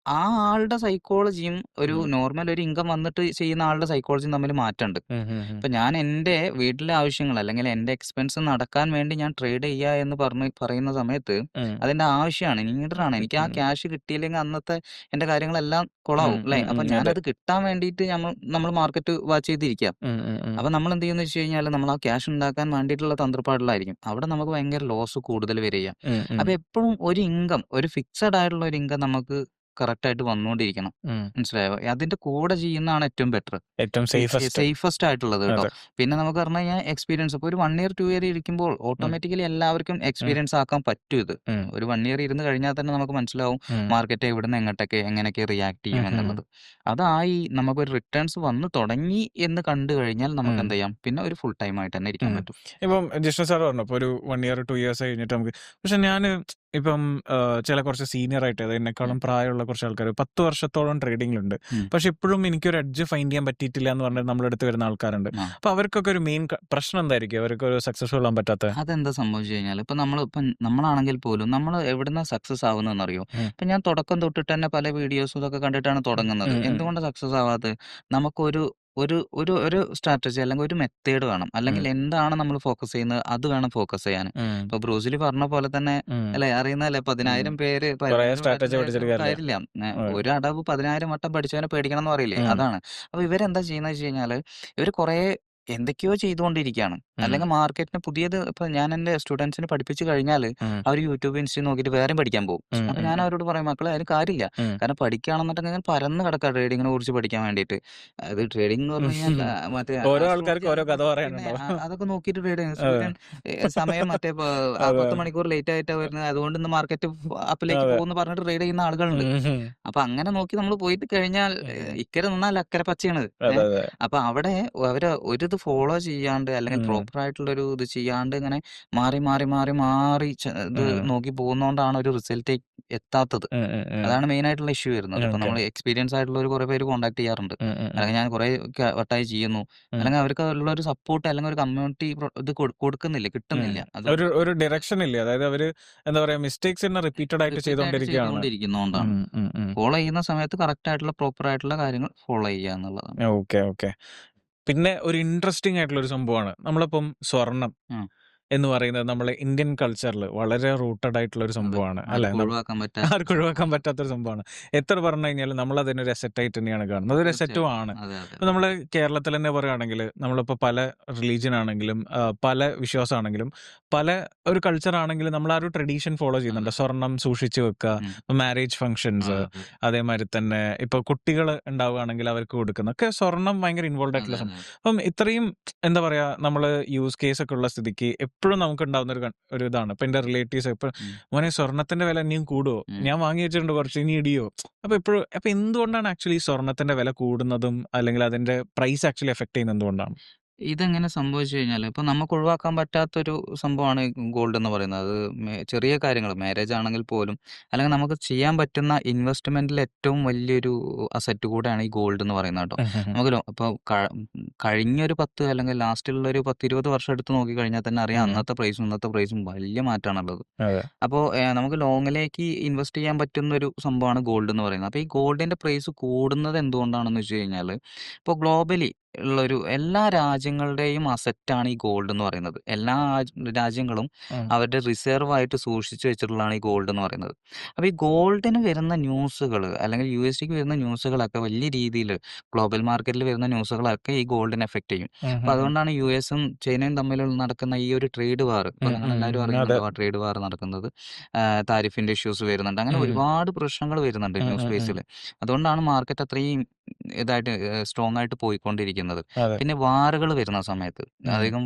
ആ ആളുടെ സൈക്കോളജിയും ഒരു ഉം. നോർമൽ ഒരു ഇൻകം വന്നിട്ട് ചെയ്യുന്ന ആളുടെ സൈക്കോളജിയും തമ്മിൽ മാറ്റമുണ്ട്. ഉം. ഉം. ഉം. ഇപ്പൊ ഞാൻ എൻ്റെ വീട്ടിലെ ആവശ്യങ്ങൾ അല്ലെങ്കിൽ എൻ്റെ എക്സ്പെൻസ് നടക്കാൻ വേണ്ടി ഞാൻ ട്രേഡ് ചെയ്യുക എന്ന് പറയുന്ന സമയത്ത് ഉം. അതിന്റെ ആവശ്യമാണ്, നീഡറാണ്. എനിക്ക് ആ ഉം. ക്യാഷ് കിട്ടിയില്ലെങ്കിൽ അന്നത്തെ എൻ്റെ കാര്യങ്ങളെല്ലാം ഉം. കൊളാവും അല്ലേ? ഉം. അപ്പൊ ഉം. അതെ. ഞാനത് കിട്ടാൻ വേണ്ടിയിട്ട് നമ്മൾ മാർക്കറ്റ് വാച്ച് ചെയ്തിരിക്കുക. ഉം. ഉം. ഉം. അപ്പൊ നമ്മൾ എന്ത് ചെയ്യുന്നു വെച്ച് കഴിഞ്ഞാൽ നമ്മൾ ആ ക്യാഷ് ഉണ്ടാക്കാൻ വേണ്ടിയിട്ടുള്ള തന്ത്രപ്പാടിലായിരിക്കും. അവിടെ നമുക്ക് ഭയങ്കര ലോസ് കൂടുതൽ വരിക. ഉം. ഉം. അപ്പൊ എപ്പോഴും ഒരു ഇൻകം, ഒരു ഫിക്സഡ് ആയിട്ടുള്ള ഒരു ഇൻകം നമുക്ക് കറക്റ്റ് ആയിട്ട് വന്നുകൊണ്ടിരിക്കണം. ഉം. മനസ്സിലായോ? അതിന്റെ കൂടെ ചെയ്യുന്നതാണ് ഏറ്റവും ബെറ്റർ. ഏറ്റവും സേഫസ്റ്റ്. സേഫസ്റ്റ് ആയിട്ടുള്ളത് കേട്ടോ. അതെ. പിന്നെ നമുക്ക് പറഞ്ഞു കഴിഞ്ഞാൽ എക്സ്പീരിയൻസ് ഇപ്പോൾ ഒരു 1 ഇയർ 2 ഇയർ ഇരിക്കുമ്പോൾ ഉം. ഓട്ടോമാറ്റിക്കലി എല്ലാവർക്കും ഉം. എക്സ്പീരിയൻസ് ആക്കാൻ പറ്റും ഇത്. ഉം. ഒരു 1 ഇയർ ഇരുന്ന് കഴിഞ്ഞാൽ തന്നെ നമുക്ക് മനസ്സിലാവും ഉം. മാർക്കറ്റ് എവിടുന്ന് എങ്ങോട്ടൊക്കെ എങ്ങനെയൊക്കെ റിയാക്ട് ചെയ്യും ഉം. ഉം. എന്നുള്ളത്. അതായി നമുക്കൊരു റിട്ടേൺസ് വന്നു തുടങ്ങി എന്ന് കണ്ടു കഴിഞ്ഞാൽ നമുക്ക് ഉം. എന്ത് ചെയ്യാം, പിന്നെ ഒരു ഫുൾ ടൈം ആയിട്ട് തന്നെ ഇരിക്കാൻ ഉം. പറ്റും. ഇപ്പം ജിഷ്ണു സാർ പറഞ്ഞു ഇപ്പോൾ ഒരു 1 ഇയർ 2 ഇയേഴ്സ് കഴിഞ്ഞിട്ട് നമുക്ക് പക്ഷെ ഞാൻ ഇപ്പം ചില കുറച്ച് സീനിയർ ആയിട്ട് അതായത് ഉം. എന്നെക്കാളും പ്രായമുള്ള കുറച്ച് ആൾക്കാർ 10 വർഷത്തോളം ട്രേഡിംഗിലുണ്ട്. ഉം. പക്ഷെ ഇപ്പോഴും എനിക്കൊരു എഡ്ജ് ഫൈൻഡ് ചെയ്യാൻ പറ്റിയിട്ടില്ല എന്ന് പറഞ്ഞിട്ട് നമ്മുടെ അടുത്ത് വരുന്ന ആൾക്കാരുണ്ട്. ആ. അപ്പൊ അവർക്കൊക്കെ ഒരു മെയിൻ പ്രശ്നം എന്തായിരിക്കും? അവർക്ക് ഒരു സക്സസ്ഫുൾ ആവാൻ പറ്റാത്ത? അതെന്താ സംഭവിച്ചു കഴിഞ്ഞാൽ ഇപ്പം നമ്മളാണെങ്കിൽ പോലും നമ്മൾ എവിടുന്നാ സക്സസ് ആവുന്നതെന്നറിയോ? ഉം. ഇപ്പം ഞാൻ തുടക്കം തൊട്ടിട്ട് തന്നെ പല വീഡിയോസും ഇതൊക്കെ കണ്ടിട്ടാണ് ഉം. തുടങ്ങുന്നത്. ഉം. ഉം. എന്തുകൊണ്ടാ സക്സസ് ആവാത്തത്? നമുക്കൊരു ഒരു സ്ട്രാറ്റജി അല്ലെങ്കിൽ ഒരു മെത്തേഡ് വേണം. അല്ലെങ്കിൽ ഉം. എന്താണ് നമ്മൾ ഫോക്കസ് ചെയ്യുന്നത് അത് വേണം ഫോക്കസ് ചെയ്യാന്. ഉം. ഇപ്പൊ ബ്രൂസ് ലീ പറഞ്ഞ പോലെ തന്നെ ഉം. അല്ലേ അറിയുന്നതല്ലേ ഉം. 10,000 പേര് കൊറേ 10,000 സ്ട്രാറ്റജി പേരുടെ പഠിച്ചിട്ട് കാര്യമില്ല. കാര്യമില്ല. അതെ. ഒരു അടവ് 10,000 വട്ടം പഠിച്ചവനെ പേടിക്കണം എന്ന് പറയില്ലേ? ഉം. അതാണ്. അപ്പൊ ഇവരെന്താ ചെയ്യുന്നത് വെച്ച് കഴിഞ്ഞാല് ഇവര് കുറേ എന്തൊക്കെയോ ചെയ്തുകൊണ്ടിരിക്കുകയാണ്. ഉം. അല്ലെങ്കിൽ മാർക്കറ്റിന് പുതിയത് ഇപ്പൊ ഞാൻ എന്റെ സ്റ്റുഡന്റ്സിന് പഠിപ്പിച്ചു കഴിഞ്ഞാല് ഉം. അവര് യൂട്യൂബ്, ഇൻസ്റ്റ നോക്കിയിട്ട് വേറെയും പഠിക്കാൻ പോകും. ഉം. അപ്പൊ ഉം. ഞാൻ ഉം. അവരോട് പറയും മക്കളെ അതിന് കാര്യമില്ല. ഉം. കാരണം പഠിക്കുകയാണെന്നുണ്ടെങ്കിൽ പരന്ന് കിടക്കുക ട്രേഡിങ്ങിനെ കുറിച്ച് പഠിക്കാൻ വേണ്ടിയിട്ട്. അത് ട്രേഡിംഗ് എന്ന് പറഞ്ഞു കഴിഞ്ഞാൽ മറ്റേ ഓരോ ആൾക്കാർക്കും ഓരോ ആസ്ട്രോളജി കഥ പിന്നെ പറയാനുണ്ടാവും. അതൊക്കെ നോക്കിയിട്ട് ട്രേഡ് ചെയ്യും. അതെ. സൂര്യൻ സമയം മറ്റേ അതെ. 10 മണിക്കൂർ ലേറ്റ് ആയിട്ടാണ് വരുന്നത്. അതുകൊണ്ട് ഇന്ന് മാർക്കറ്റ് അപ്പിലേക്ക് അതെ. പോകുമെന്ന് പറഞ്ഞിട്ട് ട്രേഡ് ചെയ്യുന്ന ആളുകളുണ്ട്. ഉം. അപ്പൊ അങ്ങനെ നോക്കി നമ്മൾ പോയിട്ട് കഴിഞ്ഞാൽ ഉം. ഇക്കരെ നിന്നാൽ അക്കരെ പച്ചയാണ്. അതെ, അതെ. അപ്പൊ അവിടെ അവര് ഒരിത് ഫോളോ ചെയ്യാണ്ട് അല്ലെങ്കിൽ ഉം. പ്രോപ്പർ ആയിട്ടുള്ള ഒരു ഇത് ചെയ്യാണ്ട് ഇങ്ങനെ മാറി മാറി മാറി മാറി ഇത് ഉം. നോക്കി പോകുന്നോണ്ടാണ് ഒരു റിസൾട്ട് എത്താത്തത്. ഉം. ഉം. ഉം. അതാണ് മെയിൻ ആയിട്ടുള്ള ഇഷ്യൂ വരുന്നത്. ഇപ്പൊ ഓക്കെ. നമ്മൾ എക്സ്പീരിയൻസ് ആയിട്ടുള്ളവർ കുറെ പേര് കോൺടാക്ട് ചെയ്യാറുണ്ട്. ഉം. ഉം. ഉം. അല്ലെങ്കിൽ ഞാൻ കുറെ വട്ടായി ചെയ്യുന്നു. ഉം. അല്ലെങ്കിൽ അവർക്ക് ഉള്ള ഒരു സപ്പോർട്ട് അല്ലെങ്കിൽ ഒരു കമ്മ്യൂണിറ്റി ഇത് കൊടുക്കുന്നില്ല, ഉം. കിട്ടുന്നില്ല. ഒരു ഡയറക്ഷൻ ഇല്ലേ? അതായത് അവര് എന്താ പറയാ മിസ്റ്റേക്സ് തന്നെ റിപ്പീറ്റഡ് ആയിട്ട് റിപ്പീറ്റ് ആയിട്ട് ചെയ്തോണ്ടിരിക്കുകയാണ്. ചെയ്തുകൊണ്ടിരിക്കുന്നതുകൊണ്ടാണ്. ഉം. ഉം. ഉം. ഫോളോ ചെയ്യുന്ന സമയത്ത് കറക്റ്റ് ആയിട്ടുള്ള പ്രോപ്പർ ആയിട്ടുള്ള കാര്യങ്ങൾ ഫോളോ ചെയ്യുക എന്നുള്ളതാണ്. Okay, okay. പിന്നെ ഒരു ഇൻട്രസ്റ്റിംഗ് ആയിട്ടുള്ള ഒരു സംഭവമാണ്. നമ്മളിപ്പം സ്വർണം ഉം. എന്ന് പറയുന്നത് നമ്മളെ ഇന്ത്യൻ കൾച്ചറിൽ വളരെ റൂട്ടഡ് ആയിട്ടുള്ള ഒരു അതെ. സംഭവമാണ്. അല്ലെ? ആർക്കും ഒഴിവാക്കാൻ പറ്റാത്ത ആർക്കും ഒഴിവാക്കാൻ സംഭവമാണ്. പറ്റാത്തൊരു സംഭവമാണ്. എത്ര പറഞ്ഞു കഴിഞ്ഞാലും നമ്മൾ അതിനൊരു അസറ്റ് ആയിട്ട് തന്നെയാണ് കാണുന്നത്. അതൊരു അസറ്റും തീർച്ചയായിട്ടും. ആണ്. അതെ, അതെ, ഇപ്പൊ അതെ. നമ്മള് കേരളത്തിൽ തന്നെ പറയുകയാണെങ്കിൽ നമ്മളിപ്പോൾ പല റിലീജിയൻ ആണെങ്കിലും പല വിശ്വാസമാണെങ്കിലും പല ഒരു കൾച്ചർ ആണെങ്കിലും നമ്മൾ ആ ഒരു ട്രഡീഷൻ ഫോളോ അതെ. ചെയ്യുന്നുണ്ട്. സ്വർണം സൂക്ഷിച്ചു വെക്കുക, ഉം. മാരേജ് ഫംഗ്ഷൻസ്, അതെ, അതെ. അതേമാതിരി തന്നെ ഇപ്പൊ കുട്ടികൾ ഉണ്ടാവുകയാണെങ്കിൽ അവർക്ക് കൊടുക്കുന്ന ഒക്കെ സ്വർണം ഭയങ്കര ഇൻവോൾവ് അതെ, ആയിട്ടുള്ള അതെ, സംഭവം. അതെ. അപ്പം ഇത്രയും എന്താ പറയാ നമ്മള് യൂസ് കേസ് ഒക്കെ ഉള്ള സ്ഥിതിക്ക് എപ്പോഴും നമുക്ക് ഉണ്ടാവുന്ന ഒരു ഇതാണ്. ഇപ്പൊ എന്റെ റിലേറ്റീവ്സ് ഇപ്പൊ ഉം. മോനെ സ്വർണത്തിന്റെ വില ഇനിയും കൂടുവോ? ഉം. ഞാൻ വാങ്ങി വെച്ചിട്ടുണ്ട് കുറച്ച്, ഇനി ഇടിയോ? അപ്പൊ എന്തുകൊണ്ടാണ് ആക്ച്വലി സ്വർണത്തിന്റെ വില കൂടുന്നതും അല്ലെങ്കിൽ അതിന്റെ പ്രൈസ് ആക്ച്വലി എഫക്ട് ചെയ്യുന്നത് എന്തുകൊണ്ടാണ്? ഇതെങ്ങനെ സംഭവിച്ചു കഴിഞ്ഞാല്, ഇപ്പൊ നമുക്ക് ഒഴിവാക്കാൻ പറ്റാത്തൊരു സംഭവമാണ് ഗോൾഡ് എന്ന് പറയുന്നത്. അത് ചെറിയ കാര്യങ്ങൾ മാരേജ് ആണെങ്കിൽ പോലും, അല്ലെങ്കിൽ നമുക്ക് ചെയ്യാൻ പറ്റുന്ന ഇൻവെസ്റ്റ്മെന്റിൽ ഏറ്റവും വലിയൊരു അസറ്റ് കൂടെയാണ് ഈ ഗോൾഡ് എന്ന് പറയുന്നത് കേട്ടോ. ഉം, ഉം, ഉം. നമുക്ക് ഇപ്പൊ കഴിഞ്ഞൊരു 10 അല്ലെങ്കിൽ ലാസ്റ്റിലുള്ള ഒരു 10, 20 വർഷം എടുത്ത് നോക്കിക്കഴിഞ്ഞാൽ തന്നെ അറിയാം ഉം. അന്നത്തെ പ്രൈസും ഇന്നത്തെ പ്രൈസും വലിയ മാറ്റമാണുള്ളത്. അതെ. അപ്പോൾ നമുക്ക് ലോങ്ങിലേക്ക് ഇൻവെസ്റ്റ് ചെയ്യാൻ പറ്റുന്ന ഒരു സംഭവമാണ് ഗോൾഡ് എന്ന് പറയുന്നത്. അപ്പോൾ ഈ ഗോൾഡിന്റെ പ്രൈസ് കൂടുന്നത് എന്തുകൊണ്ടാണെന്ന് വെച്ച് കഴിഞ്ഞാൽ, ഇപ്പോൾ ഗ്ലോബലി ഉള്ളൊരു എല്ലാ രാജ്യങ്ങളുടെയും അസറ്റാണ് ഈ ഗോൾഡ് എന്ന് പറയുന്നത്. എല്ലാ രാജ്യങ്ങളും ഉം. അവരുടെ റിസർവ് ആയിട്ട് സൂക്ഷിച്ചു വെച്ചിട്ടുള്ളതാണ് ഈ ഗോൾഡ് എന്ന് പറയുന്നത്. അപ്പോൾ ഈ ഗോൾഡിന് വരുന്ന ന്യൂസുകൾ അല്ലെങ്കിൽ USDക്ക് വരുന്ന ന്യൂസുകളൊക്കെ വലിയ രീതിയിൽ ഗ്ലോബൽ മാർക്കറ്റിൽ വരുന്ന ന്യൂസുകളൊക്കെ ഈ ഗോൾഡിനെ എഫക്ട് ചെയ്യും. ഉം, അപ്പോൾ ഉം, ഉം. അതുകൊണ്ടാണ് യുഎസും ചൈനയും തമ്മിൽ നടക്കുന്ന ഈ ഒരു ട്രേഡ് വാർ, ഇപ്പോൾ ഉം, നിങ്ങളെല്ലാവരും അതെ. അറിയുന്നുണ്ടോ ആ ട്രേഡ് വാർ നടക്കുന്നത്? താരിഫിന്റെ ഇഷ്യൂസ് വരുന്നുണ്ട്. അങ്ങനെ ഉം, ഒരുപാട് പ്രശ്നങ്ങൾ വരുന്നുണ്ട് ഉം, ന്യൂസ് ഉം, ഉം. ബേസിൽ. അതുകൊണ്ടാണ് മാർക്കറ്റ് അത്രയും ഇതായിട്ട് സ്ട്രോങ് ആയിട്ട് പോയിക്കൊണ്ടിരിക്കുന്നത്. അതെ. പിന്നെ വാറുകൾ വരുന്ന സമയത്ത് ഉം, അധികം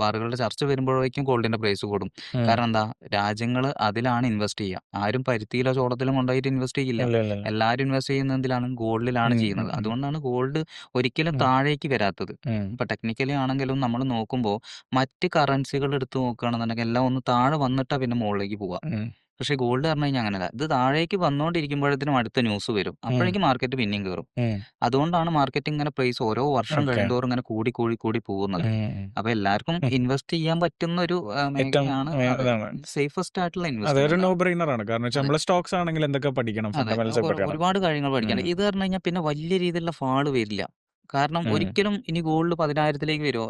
വാറുകളുടെ ചർച്ച വരുമ്പോഴേക്കും ഗോൾഡിന്റെ പ്രൈസ് കൂടും. ഉം. കാരണം എന്താ? രാജ്യങ്ങൾ അതിലാണ് ഇൻവെസ്റ്റ് ചെയ്യുക. ആരും പരുത്തിയിലോ ചോളത്തിലും കൊണ്ടുപോയിട്ട് ഇൻവെസ്റ്റ് ചെയ്യില്ല. ഇല്ല, ഇല്ല, ഇല്ല. എല്ലാവരും ഇൻവെസ്റ്റ് ചെയ്യുന്നത് എന്തിലാണ്? ഗോൾഡിലാണ് ഉം, ഉം, ചെയ്യുന്നത്. ഉം. അതുകൊണ്ടാണ് ഗോൾഡ് ഒരിക്കലും ഉം, താഴേക്ക് വരാത്തത്. ഉം, ഇപ്പൊ ടെക്നിക്കലി ആണെങ്കിലും നമ്മൾ നോക്കുമ്പോൾ മറ്റ് കറൻസികൾ എടുത്ത് നോക്കുകയാണെന്നുണ്ടെങ്കിൽ എല്ലാം ഒന്ന് താഴെ വന്നിട്ടാ പിന്നെ മുകളിലേക്ക് പോവുക. ഉം, പക്ഷേ ഗോൾഡ് പറഞ്ഞു കഴിഞ്ഞാൽ അങ്ങനെയല്ല. ഇത് താഴേക്ക് വന്നുകൊണ്ടിരിക്കുമ്പോഴത്തേനും അടുത്ത ന്യൂസ് വരും. ഉം, അപ്പോഴേക്കും മാർക്കറ്റ് പിന്നെയും കയറും. ഉം. അതുകൊണ്ടാണ് മാർക്കറ്റ് ഇങ്ങനെ പ്രൈസ് ഓരോ വർഷം ഓക്കെ. കഴിയുന്തോറും ഇങ്ങനെ കൂടി കൂടി കൂടി പോകുന്നത്. ഉം. അപ്പോൾ എല്ലാവർക്കും ഉം. ഇൻവെസ്റ്റ് ചെയ്യാൻ പറ്റുന്ന ഒരു ഏറ്റവും മേഖലയാണ് അത്. ഇതാണ്. സേഫസ്റ്റ് ആയിട്ടുള്ള അതെ, ഒരു ഇൻവെസ്റ്റ്മെന്റ് നോ ആണ്. ബ്രെയിനർ ആണ്. കാരണം വെച്ചാൽ അതെ. നമ്മള് സ്റ്റോക്സ് ആണെങ്കിൽ എന്തൊക്കെ പഠിക്കണം? അതെ. ഫണ്ടമെന്റൽസ് ഒക്കെ പഠിക്കണം. ഒരുപാട് കാര്യങ്ങൾ ഉം, പഠിക്കാനുണ്ട്. ഇത് പറഞ്ഞു കഴിഞ്ഞാൽ പിന്നെ വലിയ രീതിയിലുള്ള ഫാള് വരില്ല. കാരണം ഉം, ഒരിക്കലും ഇനി ഗോൾഡ് 10,000ലേക്ക് വരുമോ?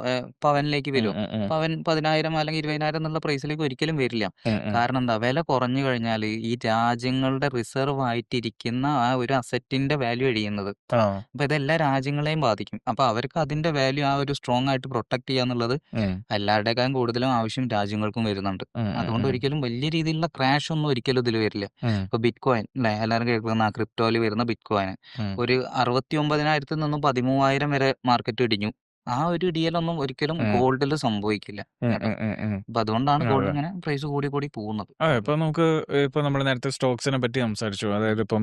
പവനിലേക്ക് ഉം, വരുമോ? ഉം, ഉം, പവൻ 10,000 അല്ലെങ്കിൽ 20,000 എന്നുള്ള പ്രൈസിലേക്ക് ഒരിക്കലും വരില്ല. ഉം, ഉം. കാരണം എന്താ? വില കുറഞ്ഞു കഴിഞ്ഞാൽ ഈ രാജ്യങ്ങളുടെ റിസർവ് ആയിട്ടിരിക്കുന്ന ആ ഒരു അസറ്റിന്റെ വാല്യൂ ഇടിയുന്നത്. ആ. അപ്പോൾ ഇത് എല്ലാ രാജ്യങ്ങളെയും ബാധിക്കും. അപ്പോൾ അവർക്ക് അതിന്റെ വാല്യൂ ആ ഒരു സ്ട്രോങ് ആയിട്ട് പ്രൊട്ടക്ട് ചെയ്യുക എന്നുള്ളത് ഉം, എല്ലാവരുടെക്കാളും കൂടുതലും ആവശ്യം രാജ്യങ്ങൾക്കും വരുന്നുണ്ട്. ഉം, ഉം, അതുകൊണ്ട് ഉം, ഒരിക്കലും വലിയ രീതിയിലുള്ള ക്രാഷ് ഒന്നും ഒരിക്കലും ഇതിൽ വരില്ല. ഉം, ഇപ്പോൾ ബിറ്റ്കോയിൻ അല്ലേ? എല്ലാവരും കേൾക്കുന്ന ക്രിപ്റ്റോയിൽ വരുന്ന ബിറ്റ്കോയിൻ ഉം, ഒരു 69,000 നിന്നും 13,000 വരെ മാർക്കറ്റ് ഇടിഞ്ഞു. ആ ഒരു ഇടിയലൊന്നും ഒരിക്കലും ഉം, ഗോൾഡിൽ സംഭവിക്കില്ല ഉം, കേട്ടോ. ഉം, ഉം, ഉം. അപ്പോൾ അതുകൊണ്ടാണ് ഗോൾഡ് അതെ. ഇങ്ങനെ പ്രൈസ് കൂടി കൂടി പോകുന്നത്. അതെ. ഇപ്പൊ നമുക്ക് ഇപ്പൊ നമ്മൾ നേരത്തെ സ്റ്റോക്സിനെ പറ്റി സംസാരിച്ചു. ഉം. അതായത് ഇപ്പം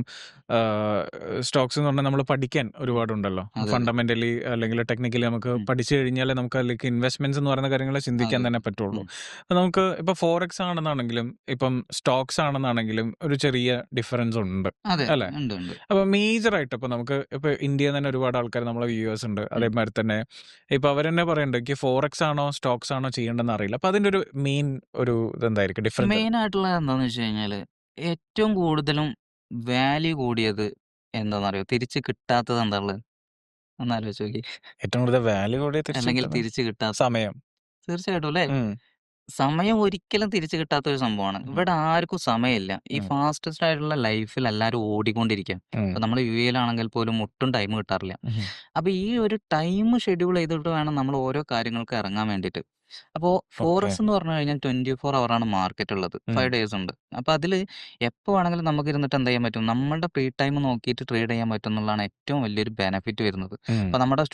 സ്റ്റോക്സ് എന്ന് പറഞ്ഞാൽ നമ്മൾ പഠിക്കാൻ ഉം. ഒരുപാടുണ്ടല്ലോ. അതെ, അതെ. ഫണ്ടമെന്റലി അല്ലെങ്കിൽ ടെക്നിക്കലി നമുക്ക് ഉം. പഠിച്ചു കഴിഞ്ഞാലേ നമുക്ക് അതിലേക്ക് ഇൻവെസ്റ്റ്മെന്റ്സ് എന്ന് പറയുന്ന കാര്യങ്ങൾ ചിന്തിക്കാൻ അതെ, തന്നെ അതെ. പറ്റുള്ളൂ. ഉം. അപ്പൊ നമുക്ക് ഇപ്പൊ ഫോറക്സ് ആണെന്നാണെങ്കിലും ഇപ്പം സ്റ്റോക്സ് ആണെന്നാണെങ്കിലും ഒരു ചെറിയ ഡിഫറൻസ് ഉണ്ട്. അതെ. അല്ലെ? ഉണ്ട്, ഉണ്ട്. അപ്പൊ മേജർ ആയിട്ട് ഇപ്പൊ നമുക്ക് ഇപ്പൊ ഇന്ത്യയിൽ തന്നെ ഒരുപാട് ആൾക്കാർ നമ്മളെ വ്യൂവേഴ്സ് ഉണ്ട്. ഉം. അതേമാതിരി തന്നെ ഇപ്പൊ അവരെന്നെ പറയുന്നുണ്ട് എനിക്ക് ഫോറക്സ് ആണോ സ്റ്റോക്സ് ആണോ ചെയ്യേണ്ടതെന്ന് അറിയില്ല. അപ്പൊ അതിന്റെ ഒരു മെയിൻ ഒരു ഇതെന്തായിരിക്കും ഡിഫറൻസ്? മെയിൻ ആയിട്ടുള്ളത് എന്താന്ന് വെച്ച് കഴിഞ്ഞാൽ ഏറ്റവും കൂടുതലും വാല്യൂ കൂടിയത് എന്താണെന്നറിയോ? തിരിച്ച് കിട്ടാത്തത് എന്താ ഉള്ളത്? ഒന്ന് ആലോചിച്ച് നോക്കിയേ. ഏറ്റവും കൂടുതൽ വാല്യൂ എവിടെയാ തിരിച്ചു അല്ലെങ്കിൽ കിട്ടുന്നത്? തിരിച്ച് കിട്ടാത്ത സമയം. തീർച്ചയായിട്ടും അല്ലേ? ഉം. സമയം ഒരിക്കലും തിരിച്ചു കിട്ടാത്ത ഒരു സംഭവമാണ്. ഉം. ഇവിടെ ആർക്കും സമയമില്ല. ഈ ഉം. ഫാസ്റ്റസ്റ്റ് ആയിട്ടുള്ള ലൈഫിൽ എല്ലാവരും ഓടിക്കൊണ്ടിരിക്കാ. ഉം. ഇപ്പൊ നമ്മൾ യുഎഇയിലാണെങ്കിൽ പോലും ഒട്ടും ടൈം കിട്ടാറില്ല. ഉം. അപ്പൊ ഈ ഒരു ടൈം ഷെഡ്യൂൾ ചെയ്തിട്ട് വേണം നമ്മൾ ഓരോ കാര്യങ്ങൾക്ക് ഇറങ്ങാൻ വേണ്ടിയിട്ട്. അപ്പോ ഓക്കെ. ഫോറക്സ് എന്ന് പറഞ്ഞു കഴിഞ്ഞാൽ 24 ഹവറാണ് മാർക്കറ്റ് ഉള്ളത്. ഉം. 5 ഡേയ്സ് ഉണ്ട്. അപ്പൊ അതില് എപ്പോ വേണമെങ്കിലും നമുക്ക് ഇരുന്നിട്ട് എന്ത് ചെയ്യാൻ പറ്റും? നമ്മളുടെ ഫ്രീ ടൈം നോക്കിയിട്ട് ട്രേഡ് ചെയ്യാൻ പറ്റും എന്നുള്ളതാണ് ഏറ്റവും വലിയൊരു ബെനിഫിറ്റ് വരുന്നത്. ഉം. ഇപ്പൊ നമ്മുടെ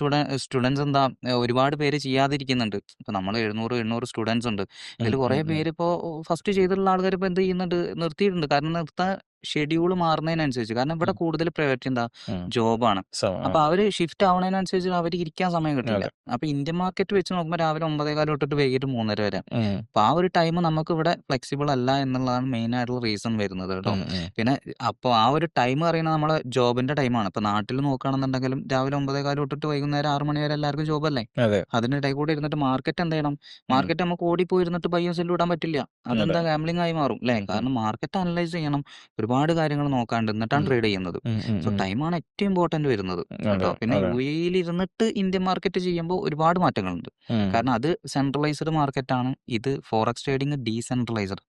സ്റ്റുഡന്റ്സ് എന്താ ഒരുപാട് പേര് ചെയ്യാതിരിക്കുന്നുണ്ട്. ഇപ്പൊ നമ്മൾ 700, 800 സ്റ്റുഡന്റ്സ് ഉണ്ട്. ഉം. ഇതിൽ കുറെ ഉം. ഉം. പേര് ഇപ്പോ ഫസ്റ്റ് ചെയ്തിട്ടുള്ള ആൾക്കാർ ഇപ്പൊ എന്ത് ചെയ്യുന്നുണ്ട്? നിർത്തിയിട്ടുണ്ട്. കാരണം നിർത്താൻ ഷെഡ്യൂൾ മാറുന്നതിനനുസരിച്ച്. കാരണം ഇവിടെ ഉം. കൂടുതൽ പ്രയോറിറ്റി എന്താ? ഉം. ജോബാണ്. അപ്പൊ ആ. അവര് ഷിഫ്റ്റ് ആവണതിനനുസരിച്ച് അവർക്ക് ഇരിക്കാൻ സമയം കിട്ടില്ല. അതെ. അപ്പൊ ഇന്ത്യൻ മാർക്കറ്റ് വെച്ച് നോക്കുമ്പോൾ രാവിലെ 9:15 തൊട്ടിട്ട് വൈകിട്ട് 3:30 വരെ. ഉം. അപ്പൊ ആ ഒരു ടൈം നമുക്ക് ഇവിടെ ഫ്ലെക്സിബിൾ അല്ല എന്നുള്ളതാണ് മെയിൻ ആയിട്ടുള്ള റീസൺ വരുന്നത് കേട്ടോ. ഉം. ഉം. പിന്നെ അപ്പോൾ ആ ഒരു ടൈം പറയുന്നത് നമ്മളെ ജോബിന്റെ ടൈമാണ്. ഇപ്പൊ നാട്ടിൽ നോക്കുകയാണെന്നുണ്ടെങ്കിലും രാവിലെ 9:15 തൊട്ടിട്ട് വൈകുന്നേരം 6 മണി വരെ എല്ലാവർക്കും ജോബല്ലേ. അതെ. അതിനിടയിൽ കൂടെ ഇരുന്നിട്ട് മാർക്കറ്റ് എന്ത് ചെയ്യണം? ഉം. മാർക്കറ്റ് നമുക്ക് ഓടിപ്പോയി ഇരുന്നിട്ട് ബൈയും സെല്ലും ഇടാൻ പറ്റില്ല. അതെ. അതെന്താ ഗാംബ്ലിംഗ് ആയി മാറും അല്ലേ? ഉം. ഉം. കാരണം മാർക്കറ്റ് അനലൈസ് ചെയ്യണം. ഒരുപാട് കാര്യങ്ങൾ നോക്കാണ്ട് എന്നിട്ടാണ് ഉം. ട്രേഡ് ചെയ്യുന്നത്. ഉം. ഉം. സോ ഉം. ടൈമാണ് ഏറ്റവും ഇമ്പോർട്ടന്റ് വരുന്നത് അതെ. കേട്ടോ. പിന്നെ അതെ. യുഎഇയിൽ ഇരുന്നിട്ട് ഇന്ത്യൻ മാർക്കറ്റ് ചെയ്യുമ്പോൾ ഒരുപാട് മാറ്റങ്ങളുണ്ട്. ഉം. കാരണം അത് സെൻട്രലൈസ്ഡ് മാർക്കറ്റാണ്. ഇത് ഫോറക്സ് ട്രേഡിംഗ് ഡീസെൻട്രലൈസ്ഡ്.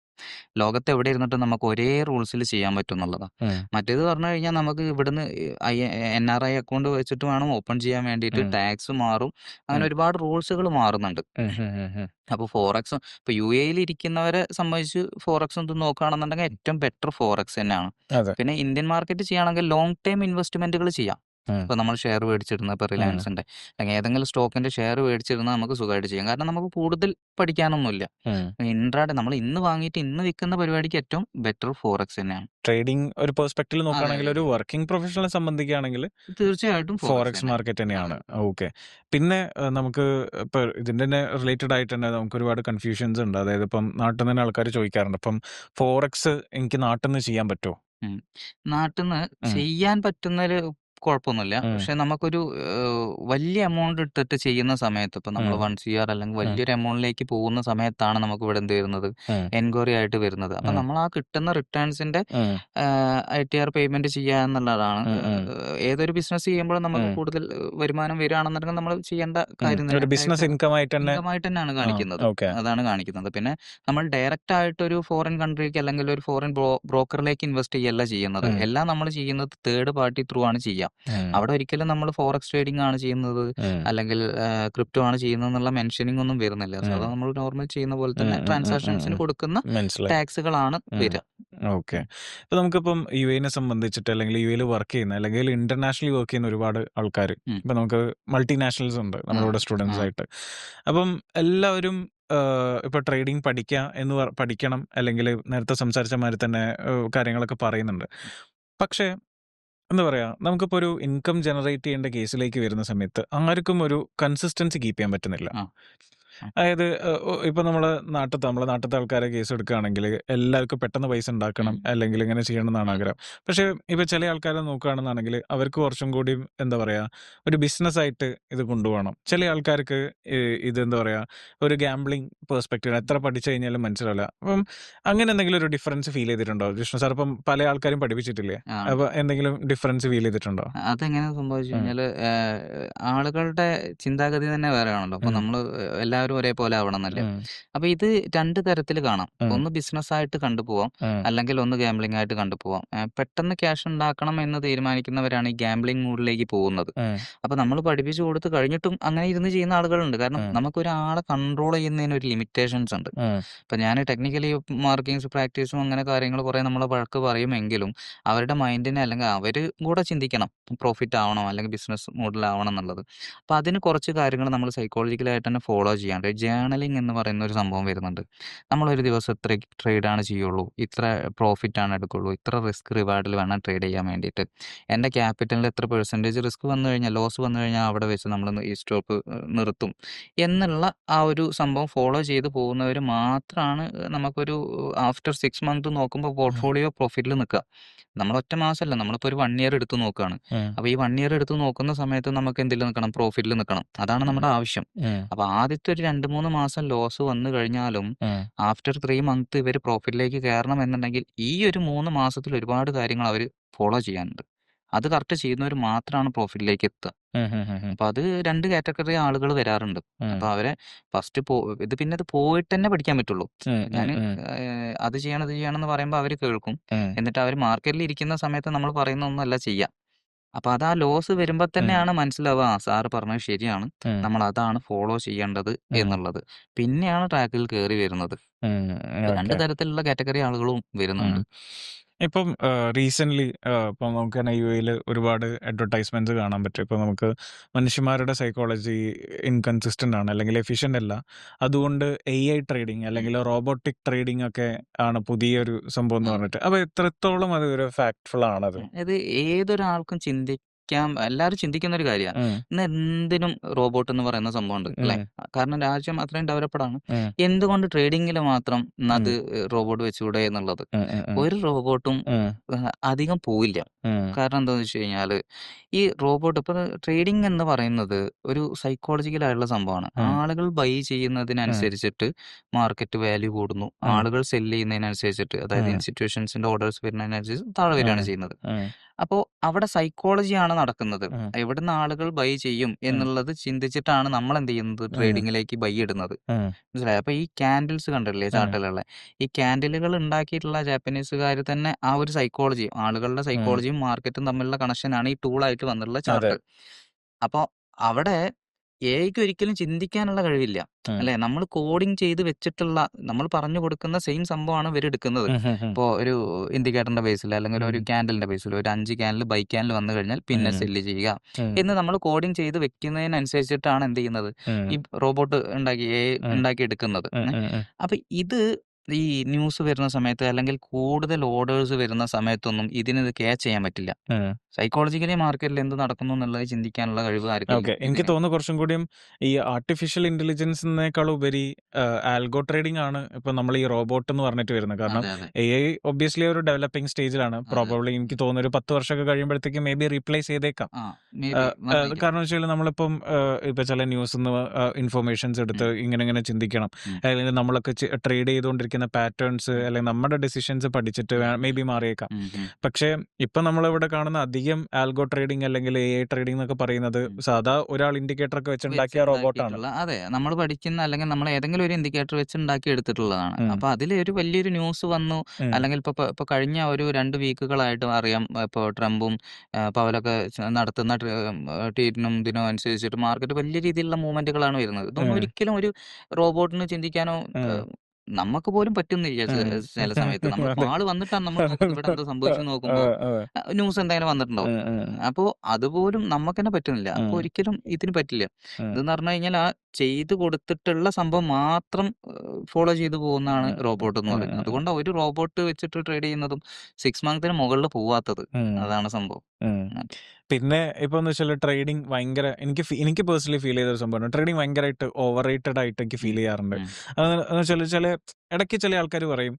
ലോകത്ത് എവിടെ ഇരുന്നിട്ടും നമുക്ക് ഒരേ റൂൾസിൽ ചെയ്യാൻ പറ്റും എന്നുള്ളതാണ്. ഉം. മറ്റേത് പറഞ്ഞു കഴിഞ്ഞാൽ നമുക്ക് ഇവിടുന്ന് NRI അക്കൗണ്ട് വെച്ചിട്ട് വേണം ഓപ്പൺ ചെയ്യാൻ വേണ്ടിയിട്ട്. ഉം. ടാക്സ് മാറും. അങ്ങനെ ഉം. ഒരുപാട് റൂൾസുകൾ മാറുന്നുണ്ട്. ഉം. ഉം. ഉം. ഉം. അപ്പോൾ ഫോറക്സ് ഇപ്പോൾ യുഎഇയിൽ ഇരിക്കുന്നവരെ സംബന്ധിച്ച് ഫോറക്സ് ഇത് നോക്കുകയാണെന്നുണ്ടെങ്കിൽ ഏറ്റവും ബെറ്റർ ഫോറക്സ് തന്നെയാണ്. അതെ. പിന്നെ ഇന്ത്യൻ മാർക്കറ്റ് ചെയ്യുകയാണെങ്കിൽ ലോങ് ടൈം ഇൻവെസ്റ്റ്മെന്റുകൾ ചെയ്യാം. ഉം. ഇപ്പോൾ നമ്മൾ ഷെയർ മേടിച്ചിടുന്ന ഇപ്പോൾ ഉം. റിലയൻസിന്റെ അല്ലെങ്കിൽ ഏതെങ്കിലും സ്റ്റോക്കിന്റെ ഷെയർ മേടിച്ചിരുന്നാൽ നമുക്ക് സുഖമായിട്ട് ചെയ്യാം. കാരണം നമുക്ക് കൂടുതൽ പഠിക്കാനൊന്നുമില്ല. ഉം. ഇൻട്രാഡേ നമ്മൾ ഇന്ന് വാങ്ങിയിട്ട് ഇന്ന് വിൽക്കുന്ന പരിപാടിക്ക് ഏറ്റവും ബെറ്റർ ഫോറക്സ് തന്നെയാണ്. ട്രേഡിംഗ് ഒരു പെർസ്പെക്റ്റീവിൽ അതെ നോക്കുകയാണെങ്കിൽ ഒരു വർക്കിംഗ് പ്രൊഫഷണലെ സംബന്ധിക്കുകയാണെങ്കിൽ തീർച്ചയായിട്ടും ഫോറക്സ് ഫോറക്സ് തന്നെ. മാർക്കറ്റ് അതെ തന്നെയാണ്. ഓക്കെ. പിന്നെ നമുക്ക് ഇപ്പൊ ഇതിന്റെ തന്നെ റിലേറ്റഡ് ആയിട്ട് തന്നെ നമുക്ക് ഒരുപാട് കൺഫ്യൂഷൻസ് ഉണ്ട്. അതായത് ഇപ്പം നാട്ടിൽ നിന്ന് തന്നെ ആൾക്കാർ ചോദിക്കാറുണ്ട്. ഇപ്പം ഫോറക്സ് എനിക്ക് നാട്ടിൽ നിന്ന് ചെയ്യാൻ പറ്റുമോ? നാട്ടിന്ന് ഉം. ചെയ്യാൻ പറ്റുന്നൊരു കുഴപ്പമൊന്നുമില്ല. ഉം. പക്ഷെ നമുക്കൊരു വലിയ എമൗണ്ട് ഇട്ടിട്ട് ചെയ്യുന്ന സമയത്ത് ഇപ്പൊ നമ്മൾ ഉം. 1 CR അല്ലെങ്കിൽ ഉം. വലിയൊരു എമൗണ്ടിലേക്ക് പോകുന്ന സമയത്താണ് നമുക്ക് ഇവിടെ എന്ത് വരുന്നത്? ഉം. എൻക്വയറി ആയിട്ട് വരുന്നത്. അപ്പൊ ഉം. നമ്മൾ ആ കിട്ടുന്ന റിട്ടേൺസിന്റെ ഉം. ITR പേയ്മെന്റ് ചെയ്യുക എന്നുള്ളതാണ്. ഉം. ഉം. ഏതൊരു ബിസിനസ് ചെയ്യുമ്പോഴും നമുക്ക് ഉം. കൂടുതൽ വരുമാനം വരികയാണെന്നുണ്ടെങ്കിൽ നമ്മൾ ചെയ്യേണ്ട ഉം. കാര്യം ഒരു തന്നെയാണ്. ബിസിനസ് ഡയറക്റ്റ് ഇൻകം ആയിട്ട് തന്നെ. ഇൻകം ആയിട്ട് തന്നെയാണ് ആ. കാണിക്കുന്നത്. ഓക്കെ. അതാണ് കാണിക്കുന്നത്. പിന്നെ നമ്മൾ ഡയറക്റ്റ് ആയിട്ട് ഒരു ഫോറിൻ കൺട്രിക്ക് അല്ലെങ്കിൽ ഒരു ഫോറിൻ ബ്രോക്കറിലേക്ക് ഇൻവെസ്റ്റ് ചെയ്യല്ല ചെയ്യുന്നത്. ഉം. എല്ലാം നമ്മൾ ചെയ്യുന്നത് തേർഡ് പാർട്ടി ത്രൂ ആണ് ചെയ്യുക. ഉം. അവിടെ ഒരിക്കലും നമ്മൾ ഫോറക്സ് ട്രേഡിംഗ് ആണ് ചെയ്യുന്നത് ഉം. അല്ലെങ്കിൽ ക്രിപ്റ്റോ ആണ് ചെയ്യുന്നത് എന്നുള്ള മെൻഷനിങ് ഒന്നും വരുന്നില്ല. ഉം. സാധാ നമ്മൾ നോർമൽ ചെയ്യുന്ന പോലെ ഉം. തന്നെ ഉം. ഉം. ഉം. ട്രാൻസാക്ഷൻസിന് ഉം. കൊടുക്കുന്ന മനസ്സിലായി. ടാക്സുകളാണ് ഉം. വരിക. ഓക്കെ. ഇപ്പൊ നമുക്കിപ്പം യുഎഇനെ സംബന്ധിച്ചിട്ട് അല്ലെങ്കിൽ യുഎഇയിൽ വർക്ക് ചെയ്യുന്ന അല്ലെങ്കിൽ ഇന്റർനാഷണലി വർക്ക് ചെയ്യുന്ന ഒരുപാട് ആൾക്കാർ ഉം. ഇപ്പൊ നമുക്ക് മൾട്ടിനാഷണൽസ് ഉണ്ട് ആ നമ്മളിവിടെ സ്റ്റുഡൻസ് ആ ആയിട്ട്. അപ്പം എല്ലാവരും ഇപ്പൊ ട്രേഡിംഗ് പഠിക്കണം അല്ലെങ്കിൽ നേരത്തെ സംസാരിച്ച മാതിരി തന്നെ കാര്യങ്ങളൊക്കെ പറയുന്നുണ്ട്. പക്ഷേ എന്താ പറയാ നമുക്കിപ്പോ ഒരു ഇൻകം ജനറേറ്റ് ചെയ്യേണ്ട കേസിലേക്ക് വരുന്ന സമയത്ത് ആർക്കും ഒരു കൺസിസ്റ്റൻസി കീപ്പ് ചെയ്യാൻ പറ്റുന്നില്ല. ആ ആ. അതായത് ഇപ്പൊ നമ്മളെ നാട്ടിലത്തെ ആൾക്കാരെ കേസ് എടുക്കുകയാണെങ്കിൽ എല്ലാവർക്കും പെട്ടെന്ന് പൈസ ഉണ്ടാക്കണം ഉം. അല്ലെങ്കിൽ ഇങ്ങനെ ചെയ്യണം എന്നാണ് ആ. ആഗ്രഹം. പക്ഷെ ഇപ്പൊ ചില ആൾക്കാരെ നോക്കുകയാണെന്നാണെങ്കിൽ അവർക്ക് കുറച്ചും കൂടി എന്താ പറയാ ഒരു ബിസിനസ് ആയിട്ട് ഇത് കൊണ്ടുപോകണം. ചില ആൾക്കാർക്ക് ഇത് എന്താ പറയാ ഒരു ഗാംബ്ലിംഗ് പെർസ്പെക്റ്റീവ് എത്ര പഠിച്ചു കഴിഞ്ഞാലും മനസ്സിലാവില്ല. അപ്പം അങ്ങനെ എന്തെങ്കിലും ഒരു ഡിഫറൻസ് ഫീൽ ചെയ്തിട്ടുണ്ടോ ജിഷ്ണു സാർ? ഇപ്പം പല ആൾക്കാരും പഠിപ്പിച്ചിട്ടില്ലേ? ആ. അപ്പൊ എന്തെങ്കിലും ഡിഫറൻസ് ഫീൽ ചെയ്തിട്ടുണ്ടോ? അതെങ്ങനെ സംഭവിച്ചു ഉം. കഴിഞ്ഞാൽ ആളുകളുടെ ചിന്താഗതി തന്നെ വേറെ ആണല്ലോ. അപ്പൊ ഉം. നമ്മൾ എല്ലാവരും ഒരേപോലെ ആവണമെന്നില്ല. ഉം. അപ്പൊ ഇത് 2 തരത്തിൽ കാണാം. ഉം. ഒന്ന് ബിസിനസ് ആയിട്ട് കണ്ടുപോവാം. ഉം. അല്ലെങ്കിൽ ഒന്ന് ഗാംബ്ലിംഗ് ആയിട്ട് കണ്ടുപോവാം. പെട്ടെന്ന് ക്യാഷ് ഉണ്ടാക്കണം എന്ന് തീരുമാനിക്കുന്നവരാണ് ഈ ഗാംബ്ലിംഗ് മൂഡിലേക്ക് പോകുന്നത്. ഉം. അപ്പൊ നമ്മൾ പഠിപ്പിച്ചു കൊടുത്ത് കഴിഞ്ഞിട്ടും അങ്ങനെ ഇരുന്ന് ചെയ്യുന്ന ആളുകളുണ്ട്. കാരണം ഉം. നമുക്കൊരാളെ കൺട്രോൾ ചെയ്യുന്നതിന് ഒരു ലിമിറ്റേഷൻസ് ഉണ്ട്. ഉം. ഇപ്പൊ ഞാൻ ടെക്നിക്കലി മാർക്കിങ്സ് പ്രാക്ടീസും അങ്ങനെ കാര്യങ്ങൾ കുറേ നമ്മളെ വഴക്ക് പറയുമെങ്കിലും അവരുടെ മൈൻഡിനെ അല്ലെങ്കിൽ അവര് കൂടെ ചിന്തിക്കണം. പ്രോഫിറ്റ് ആവണോ അല്ലെങ്കിൽ ബിസിനസ് മോഡിലാവണം എന്നുള്ളത്. അപ്പൊ അതിന് കുറച്ച് കാര്യങ്ങൾ നമ്മൾ സൈക്കോളജിക്കലായിട്ട് തന്നെ ഫോളോ ചെയ്യാണ്ട് ജേർണലിംഗ് എന്ന് പറയുന്ന ഒരു സംഭവം വരുന്നുണ്ട്. നമ്മളൊരു ദിവസം ഇത്ര ട്രേഡാണ് ചെയ്യുള്ളൂ, ഇത്ര പ്രോഫിറ്റാണ് എടുക്കുള്ളൂ, ഇത്ര റിസ്ക് റിവാർഡിൽ വേണം ട്രേഡ് ചെയ്യാൻ വേണ്ടിയിട്ട്. എൻ്റെ ക്യാപിറ്റലിൽ എത്ര പെർസെൻറ്റേജ് റിസ്ക് വന്നു കഴിഞ്ഞാൽ ലോസ് വന്നു കഴിഞ്ഞാൽ അവിടെ വെച്ച് നമ്മൾ ഈ സ്റ്റോപ്പ് നിർത്തും എന്നുള്ള ആ ഒരു സംഭവം ഫോളോ ചെയ്ത് പോകുന്നവർ മാത്രമാണ് നമുക്കൊരു ആഫ്റ്റർ 6 മന്ത് നോക്കുമ്പോൾ ഉം. പോർട്ട്ഫോളിയോ പ്രോഫിറ്റിൽ നിൽക്കുക. നമ്മൾ ഒറ്റ മാസമല്ല, നമ്മളിപ്പോൾ ഒരു 1 ഇയർ എടുത്ത് നോക്കുകയാണ്. ഉം. അപ്പോൾ ഈ 1 ഇയർ എടുത്ത് നോക്കുന്ന സമയത്ത് നമുക്ക് എന്തിൽ നിൽക്കണം? പ്രോഫിറ്റിൽ നിൽക്കണം. അതാണ് ഉം. നമ്മുടെ ആവശ്യം. ഉം. അപ്പോൾ ആദ്യത്തെ ഒരു 2, 3 മാസം ലോസ് വന്നു കഴിഞ്ഞാലും ഉം. ആഫ്റ്റർ 3 മന്ത് ഇവർ പ്രോഫിറ്റിലേക്ക് കയറണം എന്നുണ്ടെങ്കിൽ ഈ ഒരു 3 മാസത്തിൽ ഒരുപാട് കാര്യങ്ങൾ അവർ ഫോളോ ചെയ്യാനുണ്ട്. അത് കറക്റ്റ് ചെയ്യുന്നവർ മാത്രമാണ് പ്രോഫിറ്റിലേക്ക് എത്തുക. അപ്പോൾ അത് 2 കാറ്റഗറി ആളുകൾ വരാറുണ്ട്. അപ്പോൾ അവരെ ഫസ്റ്റ് ഇത് പിന്നെ അത് പോയിട്ട് തന്നെ പഠിക്കാൻ പറ്റുള്ളൂ. ഞാൻ അത് ചെയ്യണം ഇത് ചെയ്യണം എന്ന് പറയുമ്പോൾ അവർ കേൾക്കും. എന്നിട്ട് അവർ മാർക്കറ്റിൽ ഇരിക്കുന്ന സമയത്ത് നമ്മൾ പറയുന്ന ഒന്നുമല്ല ചെയ്യുക. അപ്പോൾ അത് ആ ലോസ് വരുമ്പോൾ തന്നെയാണ് മനസ്സിലാവുക സാറ് പറഞ്ഞത് ശരിയാണ്, നമ്മൾ അതാണ് ഫോളോ ചെയ്യേണ്ടത് എന്നുള്ളത്. പിന്നെയാണ് ട്രാക്കിൽ കയറി വരുന്നത്. 2 തരത്തിലുള്ള കാറ്റഗറി ആളുകളും വരുന്നുണ്ട്. ഇപ്പം റീസെൻ്റ്ലി ഇപ്പം നമുക്ക് തന്നെ യുഎയിൽ ഒരുപാട് അഡ്വർടൈസ്മെൻറ്റ്സ് കാണാൻ പറ്റും. ഇപ്പം നമുക്ക് മനുഷ്യന്മാരുടെ സൈക്കോളജി ഇൻകൺസിസ്റ്റൻ്റ് ആണ്, അല്ലെങ്കിൽ എഫിഷ്യൻ്റ് അല്ല. അതുകൊണ്ട് AI ട്രേഡിങ് അല്ലെങ്കിൽ റോബോട്ടിക് ട്രേഡിംഗ് ഒക്കെ ആണ് പുതിയൊരു സംഭവം എന്ന് പറഞ്ഞിട്ട്. അപ്പോൾ എത്രത്തോളം അത് ഒരു ഫാക്ട്ഫുൾ ആണത്? ഇത് ഏതൊരാൾക്കും എല്ലാവരും ചിന്തിക്കുന്ന ഒരു കാര്യമാണ്. ഇന്ന് എന്തിനും റോബോട്ട് എന്ന് പറയുന്ന സംഭവമുണ്ട് അല്ലേ? കാരണം രാജ്യം അത്രയും ഡെവലപ്ഡ് ആണ്. എന്തുകൊണ്ട് ട്രേഡിങ്ങിൽ മാത്രം അത് റോബോട്ട് വെച്ചുകൂടെ എന്നുള്ളത്. ഒരു റോബോട്ടും അധികം പോവില്ല. കാരണം എന്താണെന്ന് വെച്ച് കഴിഞ്ഞാൽ ഈ റോബോട്ട് ഇപ്പോൾ ട്രേഡിംഗ് എന്ന് പറയുന്നത് ഒരു സൈക്കോളജിക്കൽ ആയിട്ടുള്ള സംഭവമാണ്. ആളുകൾ ബൈ ചെയ്യുന്നതിനനുസരിച്ചിട്ട് മാർക്കറ്റ് വാല്യൂ കൂടുന്നു. ആളുകൾ സെല്ല് ചെയ്യുന്നതിനനുസരിച്ചിട്ട്, അതായത് ഇൻസ്റ്റിറ്റ്യൂഷൻസിന്റെ ഓർഡേഴ്സ് വരുന്നതിനനുസരിച്ച് താഴെ വരികയാണ് ചെയ്യുന്നത്. അപ്പോൾ അവിടെ സൈക്കോളജിയാണ് നടക്കുന്നത്. എവിടുന്ന് ആളുകൾ ബൈ ചെയ്യും എന്നുള്ളത് ചിന്തിച്ചിട്ടാണ് നമ്മൾ എന്ത് ചെയ്യുന്നത്, ട്രേഡിങ്ങിലേക്ക് ബൈ ഇടുന്നത്. മനസ്സിലായോ? അപ്പോൾ ഈ ക്യാൻഡിൽസ് കണ്ടില്ലേ ചാർട്ടിലുള്ള, ഈ ക്യാൻഡിലുകൾ ഉണ്ടാക്കിയിട്ടുള്ള ജാപ്പനീസുകാർ തന്നെ ആ ഒരു സൈക്കോളജി, ആളുകളുടെ സൈക്കോളജിയും മാർക്കറ്റും തമ്മിലുള്ള കണക്ഷനാണ് ഈ ടൂളായിട്ട് വന്നിട്ടുള്ള ചാർട്ട്. അപ്പോൾ അവിടെ എഐക്ക് ഒരിക്കലും ചിന്തിക്കാനുള്ള കഴിവില്ല അല്ലെ? നമ്മൾ കോഡിങ് ചെയ്ത് വെച്ചിട്ടുള്ള, നമ്മൾ പറഞ്ഞു കൊടുക്കുന്ന സെയിം സംഭവമാണ് ഇവർ എടുക്കുന്നത്. ഇപ്പോൾ ഒരു ഇൻഡിക്കേറ്ററിന്റെ ബേസിൽ അല്ലെങ്കിൽ ഒരു ക്യാൻഡലിന്റെ ബേസിൽ ഒരു 5 ക്യാൻഡിൽ ബൈ ക്യാൻഡിൽ വന്നു കഴിഞ്ഞാൽ പിന്നെ സെല്ല് ചെയ്യുക എന്ന് നമ്മൾ കോഡിങ് ചെയ്ത് വെക്കുന്നതിനനുസരിച്ചിട്ടാണ് എന്ത് ചെയ്യുന്നത്, ഈ റോബോട്ട് ഉണ്ടാക്കി എടുക്കുന്നത്. അപ്പൊ ഇത് ഈ ന്യൂസ് വരുന്ന സമയത്ത് അല്ലെങ്കിൽ കൂടുതൽ ഓർഡേഴ്സ് വരുന്ന സമയത്തൊന്നും ഇതിന് ക്യാച്ച് ചെയ്യാൻ പറ്റില്ല. സൈക്കോളജിക്കലി മാർക്കറ്റിൽ എന്ത് നടക്കുന്നു എന്നുള്ളത് ചിന്തിക്കാനുള്ള കഴിവ് ആർക്കും ഓക്കെ, എനിക്ക് തോന്നുന്നു കുറച്ചും കൂടിയും ഈ ആർട്ടിഫിഷ്യൽ ഇന്റലിജൻസിനേക്കാൾ ഉപരി ആൽഗോ ട്രേഡിംഗ് ആണ് ഇപ്പൊ നമ്മൾ ഈ റോബോട്ട് എന്ന് പറഞ്ഞിട്ട് വരുന്നത്. കാരണം AI ഒബ്വിയസ്ലി ഒരു ഡെവലപ്പിംഗ് സ്റ്റേജിലാണ്. പ്രോബബ്ലി എനിക്ക് തോന്നുന്നു ഒരു 10 വർഷമൊക്കെ കഴിയുമ്പോഴത്തേക്ക് മേ ബി റീപ്ലേസ് ചെയ്തേക്കാം. കാരണം വെച്ചാൽ നമ്മളിപ്പം ഇപ്പൊ ചില ന്യൂസ് ഇൻഫർമേഷൻസ് എടുത്ത് ഇങ്ങനെ ചിന്തിക്കണം, അല്ലെങ്കിൽ നമ്മളൊക്കെ ട്രേഡ് ചെയ്തുകൊണ്ടിരിക്കുന്ന പാറ്റേൺസ് അല്ലെങ്കിൽ നമ്മുടെ ഡിസിഷൻസ് പഠിച്ചിട്ട് മേ ബി മാറിയേക്കാം. പക്ഷേ ഇപ്പൊ നമ്മളിവിടെ കാണുന്ന അധികം ആൽഗോ ട്രേഡിംഗ് അല്ലെങ്കിൽ AI ട്രേഡിംഗ് എന്നൊക്കെ പറയുന്നത് സാധാ ഒരാൾ ഇൻഡിക്കേറ്റർ ഒക്കെ വെച്ചുണ്ടാക്കിയ റോബോട്ടാണ്. അതെ, നമ്മൾ പഠിക്കുന്ന അല്ലെങ്കിൽ നമ്മൾ ഏതെങ്കിലും ഒരു ഇൻഡിക്കേറ്റർ വെച്ച് ഉണ്ടാക്കി എടുത്തിട്ടുള്ളതാണ്. അപ്പൊ അതിൽ ഒരു വലിയൊരു ന്യൂസ് വന്നു, അല്ലെങ്കിൽ ഇപ്പൊ കഴിഞ്ഞ ഒരു 2 വീക്കുകളായിട്ട് അറിയാം, ഇപ്പോൾ ട്രംപും പവലൊക്കെ നടത്തുന്ന ട്വീറ്റിനും ഇതിനും അനുസരിച്ചിട്ട് മാർക്കറ്റ് വലിയ രീതിയിലുള്ള മൂവ്മെന്റുകളാണ് വരുന്നത്. ഇതൊന്നും ഒരിക്കലും ഒരു റോബോട്ടിന് ചിന്തിക്കാനോ നമുക്ക് പോലും പറ്റുന്നില്ല ചില സമയത്ത്. നമ്മൾ ആള് വന്നിട്ടാണ് നമ്മൾ ഇവിടെ എന്താ സംഭവിച്ചു നോക്കുമ്പോൾ ന്യൂസ് എന്തായാലും വന്നിട്ടുണ്ടാവും. അപ്പോൾ അതുപോലും നമുക്ക് തന്നെ പറ്റുന്നില്ല. അപ്പോൾ ഒരിക്കലും ഇതിന് പറ്റില്ല. ഇതെന്ന് പറഞ്ഞു കഴിഞ്ഞാൽ ആ ചെയ്ത് കൊടുത്തിട്ടുള്ള സംഭവം മാത്രം ഫോളോ ചെയ്ത് പോകുന്നതാണ് റോബോട്ട് എന്ന് പറയുന്നത്. അതുകൊണ്ട് ഒരു റോബോട്ട് വെച്ചിട്ട് ട്രേഡ് ചെയ്യുന്നതും 6 മന്തിന് മുകളിൽ പോവാത്തത്, അതാണ് സംഭവം. പിന്നെ ഇപ്പൊ എന്ന് വെച്ചാൽ ട്രേഡിംഗ് ഭയങ്കര എനിക്ക് പേഴ്സണലി ഫീൽ ചെയ്ത ഒരു സംഭവമാണ്. ട്രേഡിംഗ് ഭയങ്കരമായിട്ട് ഓവർ റേറ്റഡ് ആയിട്ട് എനിക്ക് ഫീൽ ചെയ്യാറുണ്ട്. അതെന്ന് വെച്ചാൽ ഇടയ്ക്ക് ചില ആൾക്കാർ പറയും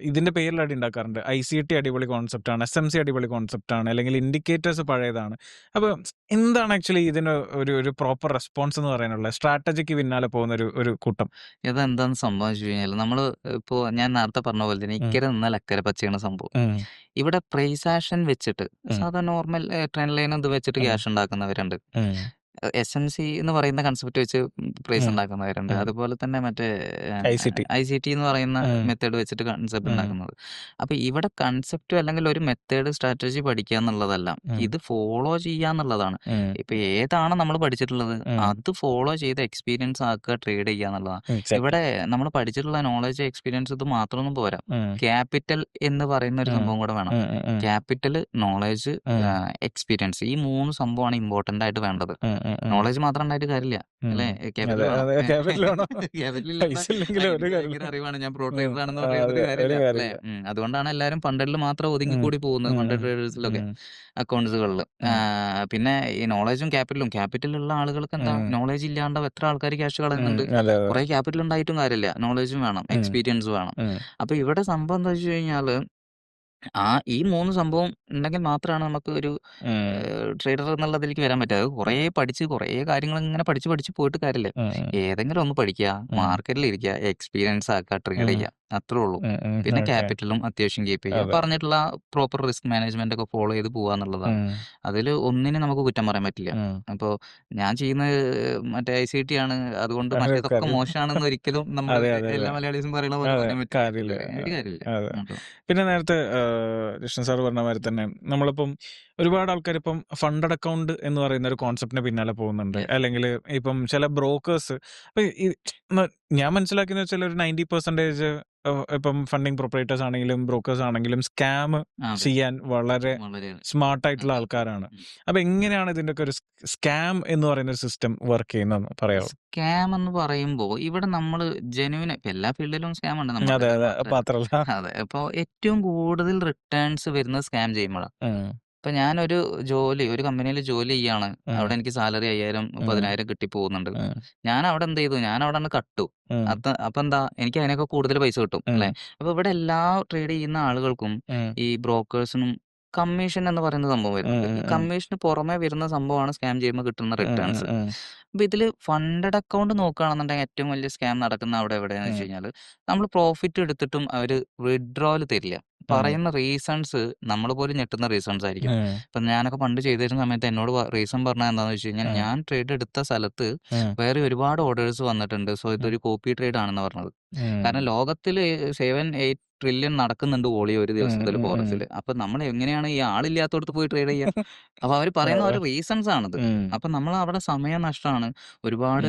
ഇതിന്റെ പേരിൽ അടി ഉണ്ടാക്കാറുണ്ട്. ICT അടിപൊളി കോൺസെപ്റ്റ് ആണ്, SMC അടിപൊളി കോൺസെപ്റ്റ് ആണ്, അല്ലെങ്കിൽ ഇൻഡിക്കേറ്റേഴ്സ് പഴയതാണ്. അപ്പൊ എന്താണ് ആക്ച്വലി ഇതിന് ഒരു പ്രോപ്പർ റെസ്പോൺസ് എന്ന് പറയാനുള്ള സ്ട്രാറ്റജിക്ക് പിന്നാലെ പോകുന്ന ഒരു കൂട്ടം? ഇതെന്താന്ന് സംഭവിച്ചു കഴിഞ്ഞാൽ നമ്മൾ ഇപ്പോൾ ഞാൻ നേരത്തെ പറഞ്ഞ പോലെ തന്നെ ഇക്കരെ നിന്നാൽ അക്കരെ പച്ചയാണ് സംഭവം. ഇവിടെ പ്രൈസ് ആക്ഷൻ വെച്ചിട്ട് സാധാരണ നോർമൽ ട്രെൻഡ് ലൈൻ ഇത് വെച്ചിട്ട് ക്യാഷ് ഉണ്ടാക്കുന്നവരുണ്ട്. SMC എന്ന് പറയുന്ന കൺസെപ്റ്റ് വെച്ച് പ്രൈസ് ഉണ്ടാക്കുന്നവരുണ്ട്. അതുപോലെ തന്നെ മറ്റേ ICT എന്ന് പറയുന്ന മെത്തേഡ് വെച്ചിട്ട് കൺസെപ്റ്റ് ഉണ്ടാക്കുന്നത്. അപ്പൊ ഇവിടെ കൺസെപ്റ്റ് അല്ലെങ്കിൽ ഒരു മെത്തേഡ് സ്ട്രാറ്റജി പഠിക്കുക എന്നുള്ളതല്ല, ഇത് ഫോളോ ചെയ്യുക എന്നുള്ളതാണ്. ഇപ്പൊ ഏതാണ് നമ്മൾ പഠിച്ചിട്ടുള്ളത് അത് ഫോളോ ചെയ്ത് എക്സ്പീരിയൻസ് ആക്കുക, ട്രേഡ് ചെയ്യുക എന്നുള്ളതാണ്. ഇവിടെ നമ്മൾ പഠിച്ചിട്ടുള്ള നോളജ് എക്സ്പീരിയൻസ് ഇത് മാത്രമൊന്നും പോരാ, ക്യാപിറ്റൽ എന്ന് പറയുന്ന ഒരു സംഭവം കൂടെ വേണം. ക്യാപിറ്റൽ, നോളജ്, എക്സ്പീരിയൻസ്, ഈ 3 സംഭവമാണ് ഇമ്പോർട്ടന്റ് ആയിട്ട് വേണ്ടത്. നോളജ് മാത്രം ഉണ്ടായിട്ട് കാര്യമില്ല അല്ലേ? അറിവാണ് ഞാൻ പ്രോ ട്രേഡർ ആണെന്ന് പറയുന്നത് കാര്യമില്ല അല്ലേ? അതുകൊണ്ടാണ് എല്ലാവരും ഫണ്ടിൽ മാത്രം ഒതുങ്ങിക്കൂടി പോകുന്നത്, ഫണ്ട് ട്രേഡേഴ്സിലൊക്കെ അക്കൗണ്ട്സുകളിൽ. പിന്നെ ഈ നോളജും ക്യാപിറ്റലുള്ള ആളുകൾക്ക് എന്താ നോളജ് ഇല്ലാണ്ട് എത്ര ആൾക്കാർ ക്യാഷ് കളയുന്നുണ്ട്. കുറെ ക്യാപിറ്റൽ ഉണ്ടായിട്ടും കാര്യമില്ല, നോളജും വേണം, എക്സ്പീരിയൻസ് വേണം. അപ്പൊ ഇവിടെ സംഭവം എന്താ വെച്ച് കഴിഞ്ഞാല് ഈ 3 സംഭവം ഉണ്ടെങ്കിൽ മാത്രമാണ് നമുക്ക് ഒരു ട്രേഡർ എന്നുള്ളതിലേക്ക് വരാൻ പറ്റുക. അത് കുറേ കാര്യങ്ങൾ ഇങ്ങനെ പഠിച്ച് പോയിട്ട് കാര്യമില്ല. ഏതെങ്കിലും ഒന്ന് പഠിക്കുക, മാർക്കറ്റിൽ ഇരിക്കുക, എക്സ്പീരിയൻസ് ആക്കുക, ട്രേഡ് ചെയ്യുക. അത്രേ ഉള്ളൂ. പിന്നെ ഓക്കെ. ക്യാപിറ്റലും അത്യാവശ്യം കീപ്പ് ചെയ്യുക. അതെ. പറഞ്ഞിട്ടുള്ള പ്രോപ്പർ റിസ്ക് മാനേജ്മെന്റ് ഒക്കെ ഫോളോ ചെയ്ത് പോവാന്നുള്ളതാണ്. അതിൽ ഒന്നിനും നമുക്ക് കുറ്റം പറയാൻ പറ്റില്ല. അപ്പോൾ ഞാൻ ചെയ്യുന്നത് മറ്റേ ഐസിടി ആണ്, അതുകൊണ്ട് മറ്റേതൊക്കെ കാര്യമില്ല. മോശമാണെന്ന് ഒരിക്കലും നമ്മൾ അതെ, അതെ, എല്ലാ അതെ. മലയാളീസും പറയണ പോലെ അതെ. പറയാൻ കാര്യമില്ല. പറ്റില്ല. ഒരു കാര്യമില്ല. അതെ. കേട്ടോ. പിന്നെ നേരത്തെ ജിഷ്ണു സാർ പറഞ്ഞ മാതിരി തന്നെ നമ്മളിപ്പം ഒരുപാട് ആൾക്കാർ ഇപ്പം ഫണ്ടഡ് അക്കൗണ്ട് എന്ന് പറയുന്ന ഒരു കോൺസെപ്റ്റിന് പിന്നാലെ പോകുന്നുണ്ട്. Yes. അല്ലെങ്കിൽ ഇപ്പം ചില ബ്രോക്കേഴ്സ് ഞാൻ മനസ്സിലാക്കിയെന്ന് വെച്ചാൽ ഒരു 90% ഇപ്പം ഫണ്ടിങ് പ്രൊപ്പറേറ്റേഴ്സ് ആണെങ്കിലും ബ്രോക്കേഴ്സ് ആണെങ്കിലും സ്കാം അതെ. ചെയ്യാൻ വളരെ വളരെ സ്മാർട്ട് ആയിട്ടുള്ള ആൾക്കാരാണ്. അപ്പൊ എങ്ങനെയാണ് ഇതിന്റെ ഒക്കെ ഒരു സ്കാം എന്ന് പറയുന്ന ഒരു സിസ്റ്റം വർക്ക് ചെയ്യുന്നതെന്ന് പറയാമോ? സ്കാം എന്ന് പറയുമ്പോൾ ഇവിടെ നമ്മൾ ജെന്യുവിൻ ഇപ്പൊ എല്ലാ ഫീൽഡിലും സ്കാം ഉണ്ട്. അതെ, നമ്മുടെ അതെ. മാത്രമല്ല. മാത്രല്ല. അതെ. അപ്പോൾ ഏറ്റവും കൂടുതൽ റിട്ടേൺസ് വരുന്നത് സ്കാം ചെയ്യുമ്പോഴാണ്. ഇപ്പൊ ഞാനൊരു ഒരു കമ്പനിയിൽ ജോലി ചെയ്യാണ്. അവിടെ എനിക്ക് സാലറി 5000 10,000 കിട്ടി പോകുന്നുണ്ട്. ഞാൻ അവിടെ എന്ത് ചെയ്തു? ഞാൻ അവിടെ അങ്ങട് കട്ടു. അപ്പൊ എന്താ, എനിക്ക് അതിനൊക്കെ കൂടുതൽ പൈസ കിട്ടും അല്ലേ? അപ്പൊ ഇവിടെ എല്ലാ ട്രേഡ് ചെയ്യുന്ന ആളുകൾക്കും ഈ ബ്രോക്കേഴ്സിനും കമ്മീഷൻ എന്ന് പറയുന്ന സംഭവം വരുന്നുണ്ട്. ഈ കമ്മീഷന് പുറമെ വരുന്ന സംഭവമാണ് സ്കാം ചെയ്യുമ്പോൾ കിട്ടുന്ന റിട്ടേൺസ്. അപ്പൊ ഇതില് ഫണ്ടഡ് അക്കൗണ്ട് നോക്കുകയാണെന്നുണ്ടെങ്കിൽ ഏറ്റവും വലിയ സ്കാം നടക്കുന്ന അവിടെ എവിടെയാന്ന് വെച്ച് കഴിഞ്ഞാൽ, നമ്മൾ പ്രോഫിറ്റ് എടുത്തിട്ടും അവര് വിഡ്രോവൽ തരില്ല. പറയുന്ന റീസൺസ് നമ്മൾ പോലും ഞെട്ടുന്ന റീസൺസ് ആയിരിക്കും. ഇപ്പൊ ഞാനൊക്കെ പണ്ട് ചെയ്തിരുന്ന സമയത്ത് എന്നോട് റീസൺ പറഞ്ഞത് എന്താന്ന് വെച്ച് കഴിഞ്ഞാൽ, ഞാൻ ട്രേഡ് എടുത്ത സ്ഥലത്ത് വേറെ ഒരുപാട് ഓർഡേഴ്സ് വന്നിട്ടുണ്ട്. സോ ഇതൊരു കോപ്പി ട്രേഡ് ആണെന്ന് പറഞ്ഞത്. കാരണം ലോകത്തില് 7-8 ട്രില്യൺ നടക്കുന്നുണ്ട് വോളിയം ഒരു ദിവസത്തിൽ ഫോറക്സിൽ. അപ്പൊ നമ്മൾ എങ്ങനെയാണ് ഈ ആളില്ലാത്തടത്ത് പോയി ട്രേഡ് ചെയ്യുക? അപ്പൊ അവർ പറയുന്ന ഒരു റീസൺസ് ആണിത്. അപ്പൊ നമ്മൾ അവിടെ സമയം നഷ്ടമാണ്. ഒരുപാട്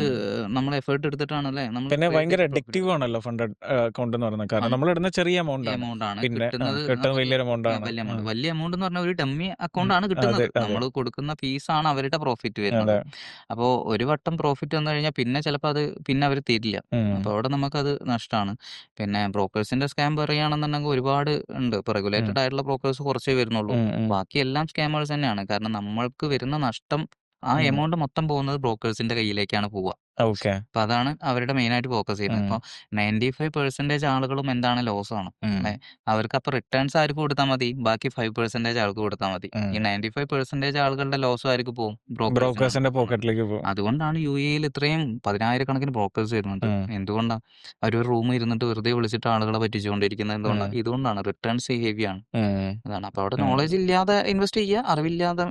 നമ്മൾ എഫേർട്ട് എടുത്തിട്ടാണ് അല്ലേ നമ്മൾ പിന്നെ ഭയങ്കര അഡിക്റ്റീവ് ആണല്ലോ ഫണ്ടഡ് അക്കൗണ്ട് എന്ന് പറയുന്നത്. കാരണം നമ്മൾ ഇടുന്ന ചെറിയ എമൗണ്ട് ആണ്. എമൗണ്ട് ആണ് പിന്നെ കിട്ടുന്നത്. കിട്ടുന്ന വലിയൊരു എമൗണ്ട് ആണ്. വലിയ എമൗണ്ട് എന്ന് പറഞ്ഞാൽ ഒരു ഡമ്മി അക്കൗണ്ട് ആണ് കിട്ടുന്നത്. നമ്മൾ കൊടുക്കുന്ന ഫീസാണ് അവരുടെ പ്രോഫിറ്റ് വരുന്നത്. അപ്പോൾ ഒരു വട്ടം പ്രോഫിറ്റ് വന്നു കഴിഞ്ഞാൽ പിന്നെ ചിലപ്പോൾ അത് പിന്നെ അവർ തരില്ല. അപ്പോൾ അവിടെ നമുക്കത് നഷ്ടമാണ്. പിന്നെ ബ്രോക്കേഴ്സിന്റെ സ്കാം പറയുകയാണെന്നുണ്ടെങ്കിൽ ഒരുപാട് ഉണ്ട്. ഇപ്പോൾ റെഗുലേറ്റഡ് ആയിട്ടുള്ള ബ്രോക്കേഴ്സ് കുറച്ചേ വരുന്നുള്ളൂ. ബാക്കി എല്ലാം സ്കാമേഴ്സ് തന്നെയാണ്. കാരണം നമ്മൾക്ക് വരുന്ന നഷ്ടം, ആ എമൗണ്ട് മൊത്തം പോകുന്നത് ബ്രോക്കേഴ്സിന്റെ കയ്യിലേക്കാണ് പോവുക. ഓക്കെ. അപ്പൊ അതാണ് അവരുടെ മെയിൻ ആയിട്ട് ഫോക്കസ് ചെയ്യുന്നത്. ഇപ്പൊ 95% ആളുകളും എന്താണ് ലോസ് ആണ് അല്ലെ? അവർക്ക് അപ്പൊ റിട്ടേൺസ് ആർക്ക് കൊടുത്താൽ മതി? ബാക്കി 5% ആൾക്ക് കൊടുത്താൽ മതി. ഈ 95% ആളുകളുടെ ലോസും ആർക്ക് പോകും? ബ്രോക്കേഴ്സിന്റെ പോക്കറ്റിലേക്ക് പോകും. അതുകൊണ്ടാണ് UAE-ൽ ഇത്രയും 10,000-കണക്കിന് ബ്രോക്കേഴ്സ് വരുന്നുണ്ട്. എന്തുകൊണ്ടാ? അവരൊരു റൂമിൽ ഇരുന്നിട്ട് വെറുതെ വിളിച്ചിട്ട് ആളുകളെ പറ്റിച്ചുകൊണ്ടിരിക്കുന്നത് എന്തുകൊണ്ടാണ്? ഇതുകൊണ്ടാണ്. റിട്ടേൺസ് ഹെവി ആണ്. അതാണ്. അപ്പൊ അവിടെ നോളജ് ഇല്ലാതെ ഇൻവെസ്റ്റ് ചെയ്യുക, അറിവില്ലാതെ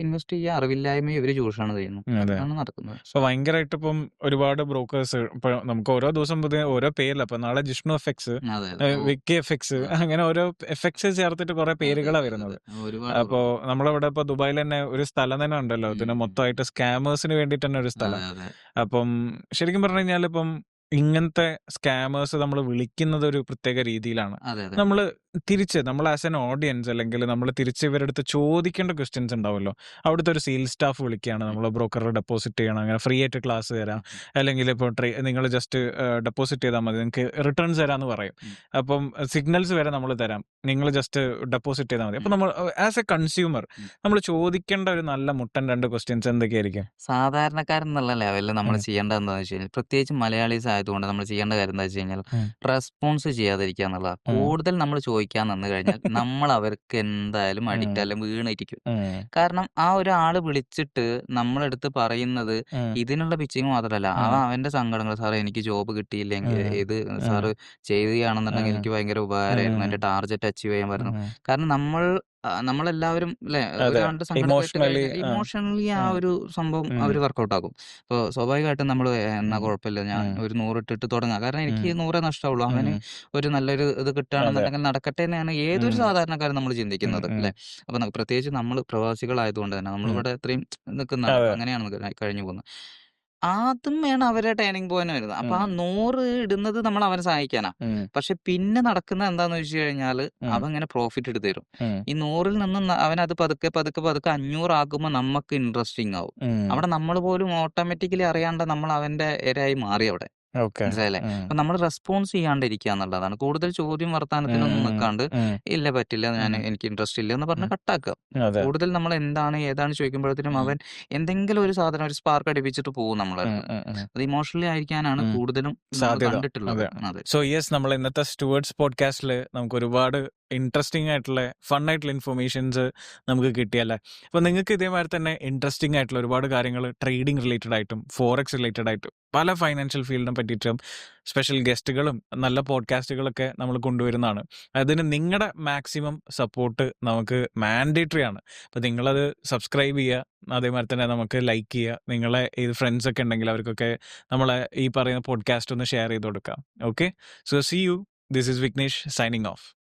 ഇൻവെസ്റ്റ് ചെയ്യുക, അറിവില്ലായ്മ ഇവര് ചൂഷണം ചെയ്യുന്നു. അതാണ് നടക്കുന്നത്. സോ ഭയങ്കരമായിട്ട് ഇപ്പം ഒരുപാട് ബ്രോക്കേഴ്സ് ഇപ്പൊ നമുക്ക് ഓരോ ദിവസം പുതിയ ഓരോ പേരില്ല. അപ്പൊ നാളെ ജിഷ്ണു എഫക്സ്, വിക്കി എഫക്സ്, അങ്ങനെ ഓരോ എഫക്സ് ചേർത്തിട്ട് കുറെ പേരുകളാണ് വരുന്നത്. അപ്പോ നമ്മളിവിടെ ഇപ്പൊ ദുബായിൽ തന്നെ ഒരു സ്ഥലം തന്നെ ഉണ്ടല്ലോ, ഇതിന് മൊത്തമായിട്ട് സ്കാമേഴ്സിന് വേണ്ടിട്ട് തന്നെ ഒരു സ്ഥലം. അപ്പം ശരിക്കും പറഞ്ഞു കഴിഞ്ഞാൽ ഇപ്പം ഇങ്ങനത്തെ സ്കാമേഴ്സ് നമ്മൾ വിളിക്കുന്നത് ഒരു പ്രത്യേക രീതിയിലാണ്. നമ്മൾ ആസ് എൻ ഓഡിയൻസ് അല്ലെങ്കിൽ നമ്മൾ തിരിച്ച് ഇവരുടെ അടുത്ത് ചോദിക്കേണ്ട ക്വസ്റ്റ്യൻസ് ഉണ്ടാവുമല്ലോ. അവിടുത്തെ ഒരു സെയിൽസ് സ്റ്റാഫ് വിളിക്കുകയാണ്, നമ്മൾ ബ്രോക്കറിൽ ഡെപ്പോസിറ്റ് ചെയ്യണം, അങ്ങനെ ഫ്രീ ആയിട്ട് ക്ലാസ് തരാം, അല്ലെങ്കിൽ ഇപ്പോൾ നിങ്ങൾ ജസ്റ്റ് ഡെപ്പോസിറ്റ് ചെയ്താൽ മതി, നിങ്ങൾക്ക് റിട്ടേൺസ് തരാമെന്ന് പറയും. അപ്പം സിഗ്നൽസ് വരെ നമ്മൾ തരാം, നിങ്ങൾ ജസ്റ്റ് ഡെപ്പോസിറ്റ് ചെയ്താൽ മതി. അപ്പം നമ്മൾ ആസ് എ കൺസ്യൂമർ നമ്മൾ ചോദിക്കേണ്ട ഒരു നല്ല മുട്ടൻ 2 ക്വസ്റ്റ്യൻസ് എന്തൊക്കെയായിരിക്കും? സാധാരണക്കാരൻ എന്നുള്ള ലെവലിൽ നമ്മൾ ചെയ്യേണ്ടത് എന്താണെന്ന് വെച്ച് കഴിഞ്ഞാൽ, പ്രത്യേകിച്ച് മലയാളീസ് ആയതുകൊണ്ട് നമ്മൾ ചെയ്യേണ്ട കാര്യം എന്താ വെച്ച് കഴിഞ്ഞാൽ, റെസ്പോൺസ് ചെയ്യാതിരിക്കുക എന്നുള്ളതാണ്. കൂടുതൽ നമ്മൾ ചോദിക്കാൻ നിന്ന് കഴിഞ്ഞാൽ നമ്മൾ അവർക്ക് എന്തായാലും അഡിക്റ്റ് അല്ല വീണിരിക്കും. കാരണം ആ ഒരാള് വിളിച്ചിട്ട് നമ്മളെടുത്ത് പറയുന്നത് ഇതിനുള്ള പിച്ചിങ് മാത്രമല്ല, അവന്റെ സങ്കടങ്ങൾ, സാറേ എനിക്ക് ജോബ് കിട്ടിയില്ലെങ്കിൽ ഇത് സാറ് ചെയ്യുകയാണെന്നുണ്ടെങ്കിൽ എനിക്ക് ഭയങ്കര ഉപകാരമായിരുന്നു, എന്റെ ടാർഗറ്റ് അച്ചീവ് ചെയ്യാൻ പറ്റുന്നു. കാരണം നമ്മളെല്ലാവരും അല്ലെ ഒരാളുടെ സങ്കടം കേട്ട് കഴിഞ്ഞാൽ ഇമോഷണലി ആ ഒരു സംഭവം അവർ വർക്കൗട്ട് ആക്കും. അപ്പോൾ സ്വാഭാവികമായിട്ടും നമ്മൾ എന്നാ കുഴപ്പമില്ല, ഞാൻ ഒരു 100 ഇട്ടിട്ട് തുടങ്ങാം, കാരണം എനിക്ക് 100 നഷ്ടമുള്ളൂ, അവന് ഒരു നല്ലൊരു ഇത് കിട്ടുകയാണെന്നുണ്ടെങ്കിൽ നടക്കട്ടെ എന്നാണ് ഏതൊരു സാധാരണക്കാരും നമ്മൾ ചിന്തിക്കുന്നത് അല്ലെ. അപ്പൊ പ്രത്യേകിച്ച് നമ്മൾ പ്രവാസികളായതുകൊണ്ട് തന്നെ നമ്മളിവിടെ ഇത്രയും നിൽക്കുന്നതാണ്, അങ്ങനെയാണ് കഴിഞ്ഞു പോകുന്നത്. ആദ്യം വേണം അവരുടെ ടേണിംഗ് പോയിന്റ് വരുന്നത്. അപ്പൊ ആ 100 ഇടുന്നത് നമ്മൾ അവനെ സഹായിക്കാനാ. പക്ഷെ പിന്നെ നടക്കുന്നത് എന്താന്ന് വെച്ച് കഴിഞ്ഞാല് അവൻ ഇങ്ങനെ പ്രോഫിറ്റ് എടുത്ത് തരും. ഈ 100-ൽ നിന്ന് അവനത് പതുക്കെ 500 ആക്കുമ്പോൾ നമുക്ക് ഇൻട്രസ്റ്റിംഗ് ആവും. അവിടെ നമ്മൾ പോലും ഓട്ടോമാറ്റിക്കലി അറിയാണ്ട് നമ്മൾ അവന്റെ ഇരയായി മാറി അവിടെ. മനസ്സിലായില്ലേ? അപ്പൊ നമ്മൾ റെസ്പോൺസ് ചെയ്യാണ്ടിരിക്കുക എന്നുള്ളതാണ്. കൂടുതൽ ചോദ്യം വർത്താനത്തിനൊന്നും നിൽക്കാണ്ട്, ഇല്ല പറ്റില്ല, എനിക്ക് ഇൻട്രസ്റ്റ് ഇല്ല എന്ന് പറഞ്ഞ് കട്ടാക്കുക. കൂടുതൽ നമ്മൾ എന്താണ് ഏതാണ് ചോദിക്കുമ്പോഴത്തേനും അവൻ എന്തെങ്കിലും ഒരു സാധനം, ഒരു സ്പാർക്ക് അടിപ്പിച്ചിട്ട് പോകും നമ്മളെ. അത് ഇമോഷണലി ആയിരിക്കാനാണ് കൂടുതലും കണ്ടിട്ടുള്ളത്. സോ യെസ്, നമ്മൾ ഇന്നത്തെ സ്റ്റുവേർഡ്സ് പോഡ്കാസ്റ്റിൽ നമുക്ക് ഒരുപാട് ഇൻട്രസ്റ്റിംഗ് ആയിട്ടുള്ള ഫൺ ആയിട്ടുള്ള ഇൻഫർമേഷൻസ് നമുക്ക് കിട്ടിയല്ലേ. അപ്പോൾ നിങ്ങൾക്ക് ഇതേമാതിരി തന്നെ ഇൻട്രസ്റ്റിംഗ് ആയിട്ടുള്ള ഒരുപാട് കാര്യങ്ങൾ ട്രേഡിംഗ് റിലേറ്റഡ് ആയിട്ടും ഫോറക്സ് റിലേറ്റഡ് ആയിട്ടും പല ഫൈനാൻഷ്യൽ ഫീൽഡിനെ പറ്റിയിട്ടും സ്പെഷ്യൽ ഗസ്റ്റുകളും നല്ല പോഡ്കാസ്റ്റുകളൊക്കെ നമ്മൾ കൊണ്ടുവരുന്നതാണ്. അതിന് നിങ്ങളുടെ മാക്സിമം സപ്പോർട്ട് നമുക്ക് മാൻഡേറ്ററി ആണ്. അപ്പോൾ നിങ്ങളത് സബ്സ്ക്രൈബ് ചെയ്യുക, അതേമാതിരി തന്നെ നമുക്ക് ലൈക്ക് ചെയ്യുക, നിങ്ങളെ ഏത് ഫ്രണ്ട്സ് ഒക്കെ ഉണ്ടെങ്കിൽ അവർക്കൊക്കെ നമ്മളെ ഈ പറയുന്ന പോഡ്കാസ്റ്റ് ഒന്ന് ഷെയർ ചെയ്ത് കൊടുക്കാം. Okay, so see you. This is Vignesh signing of.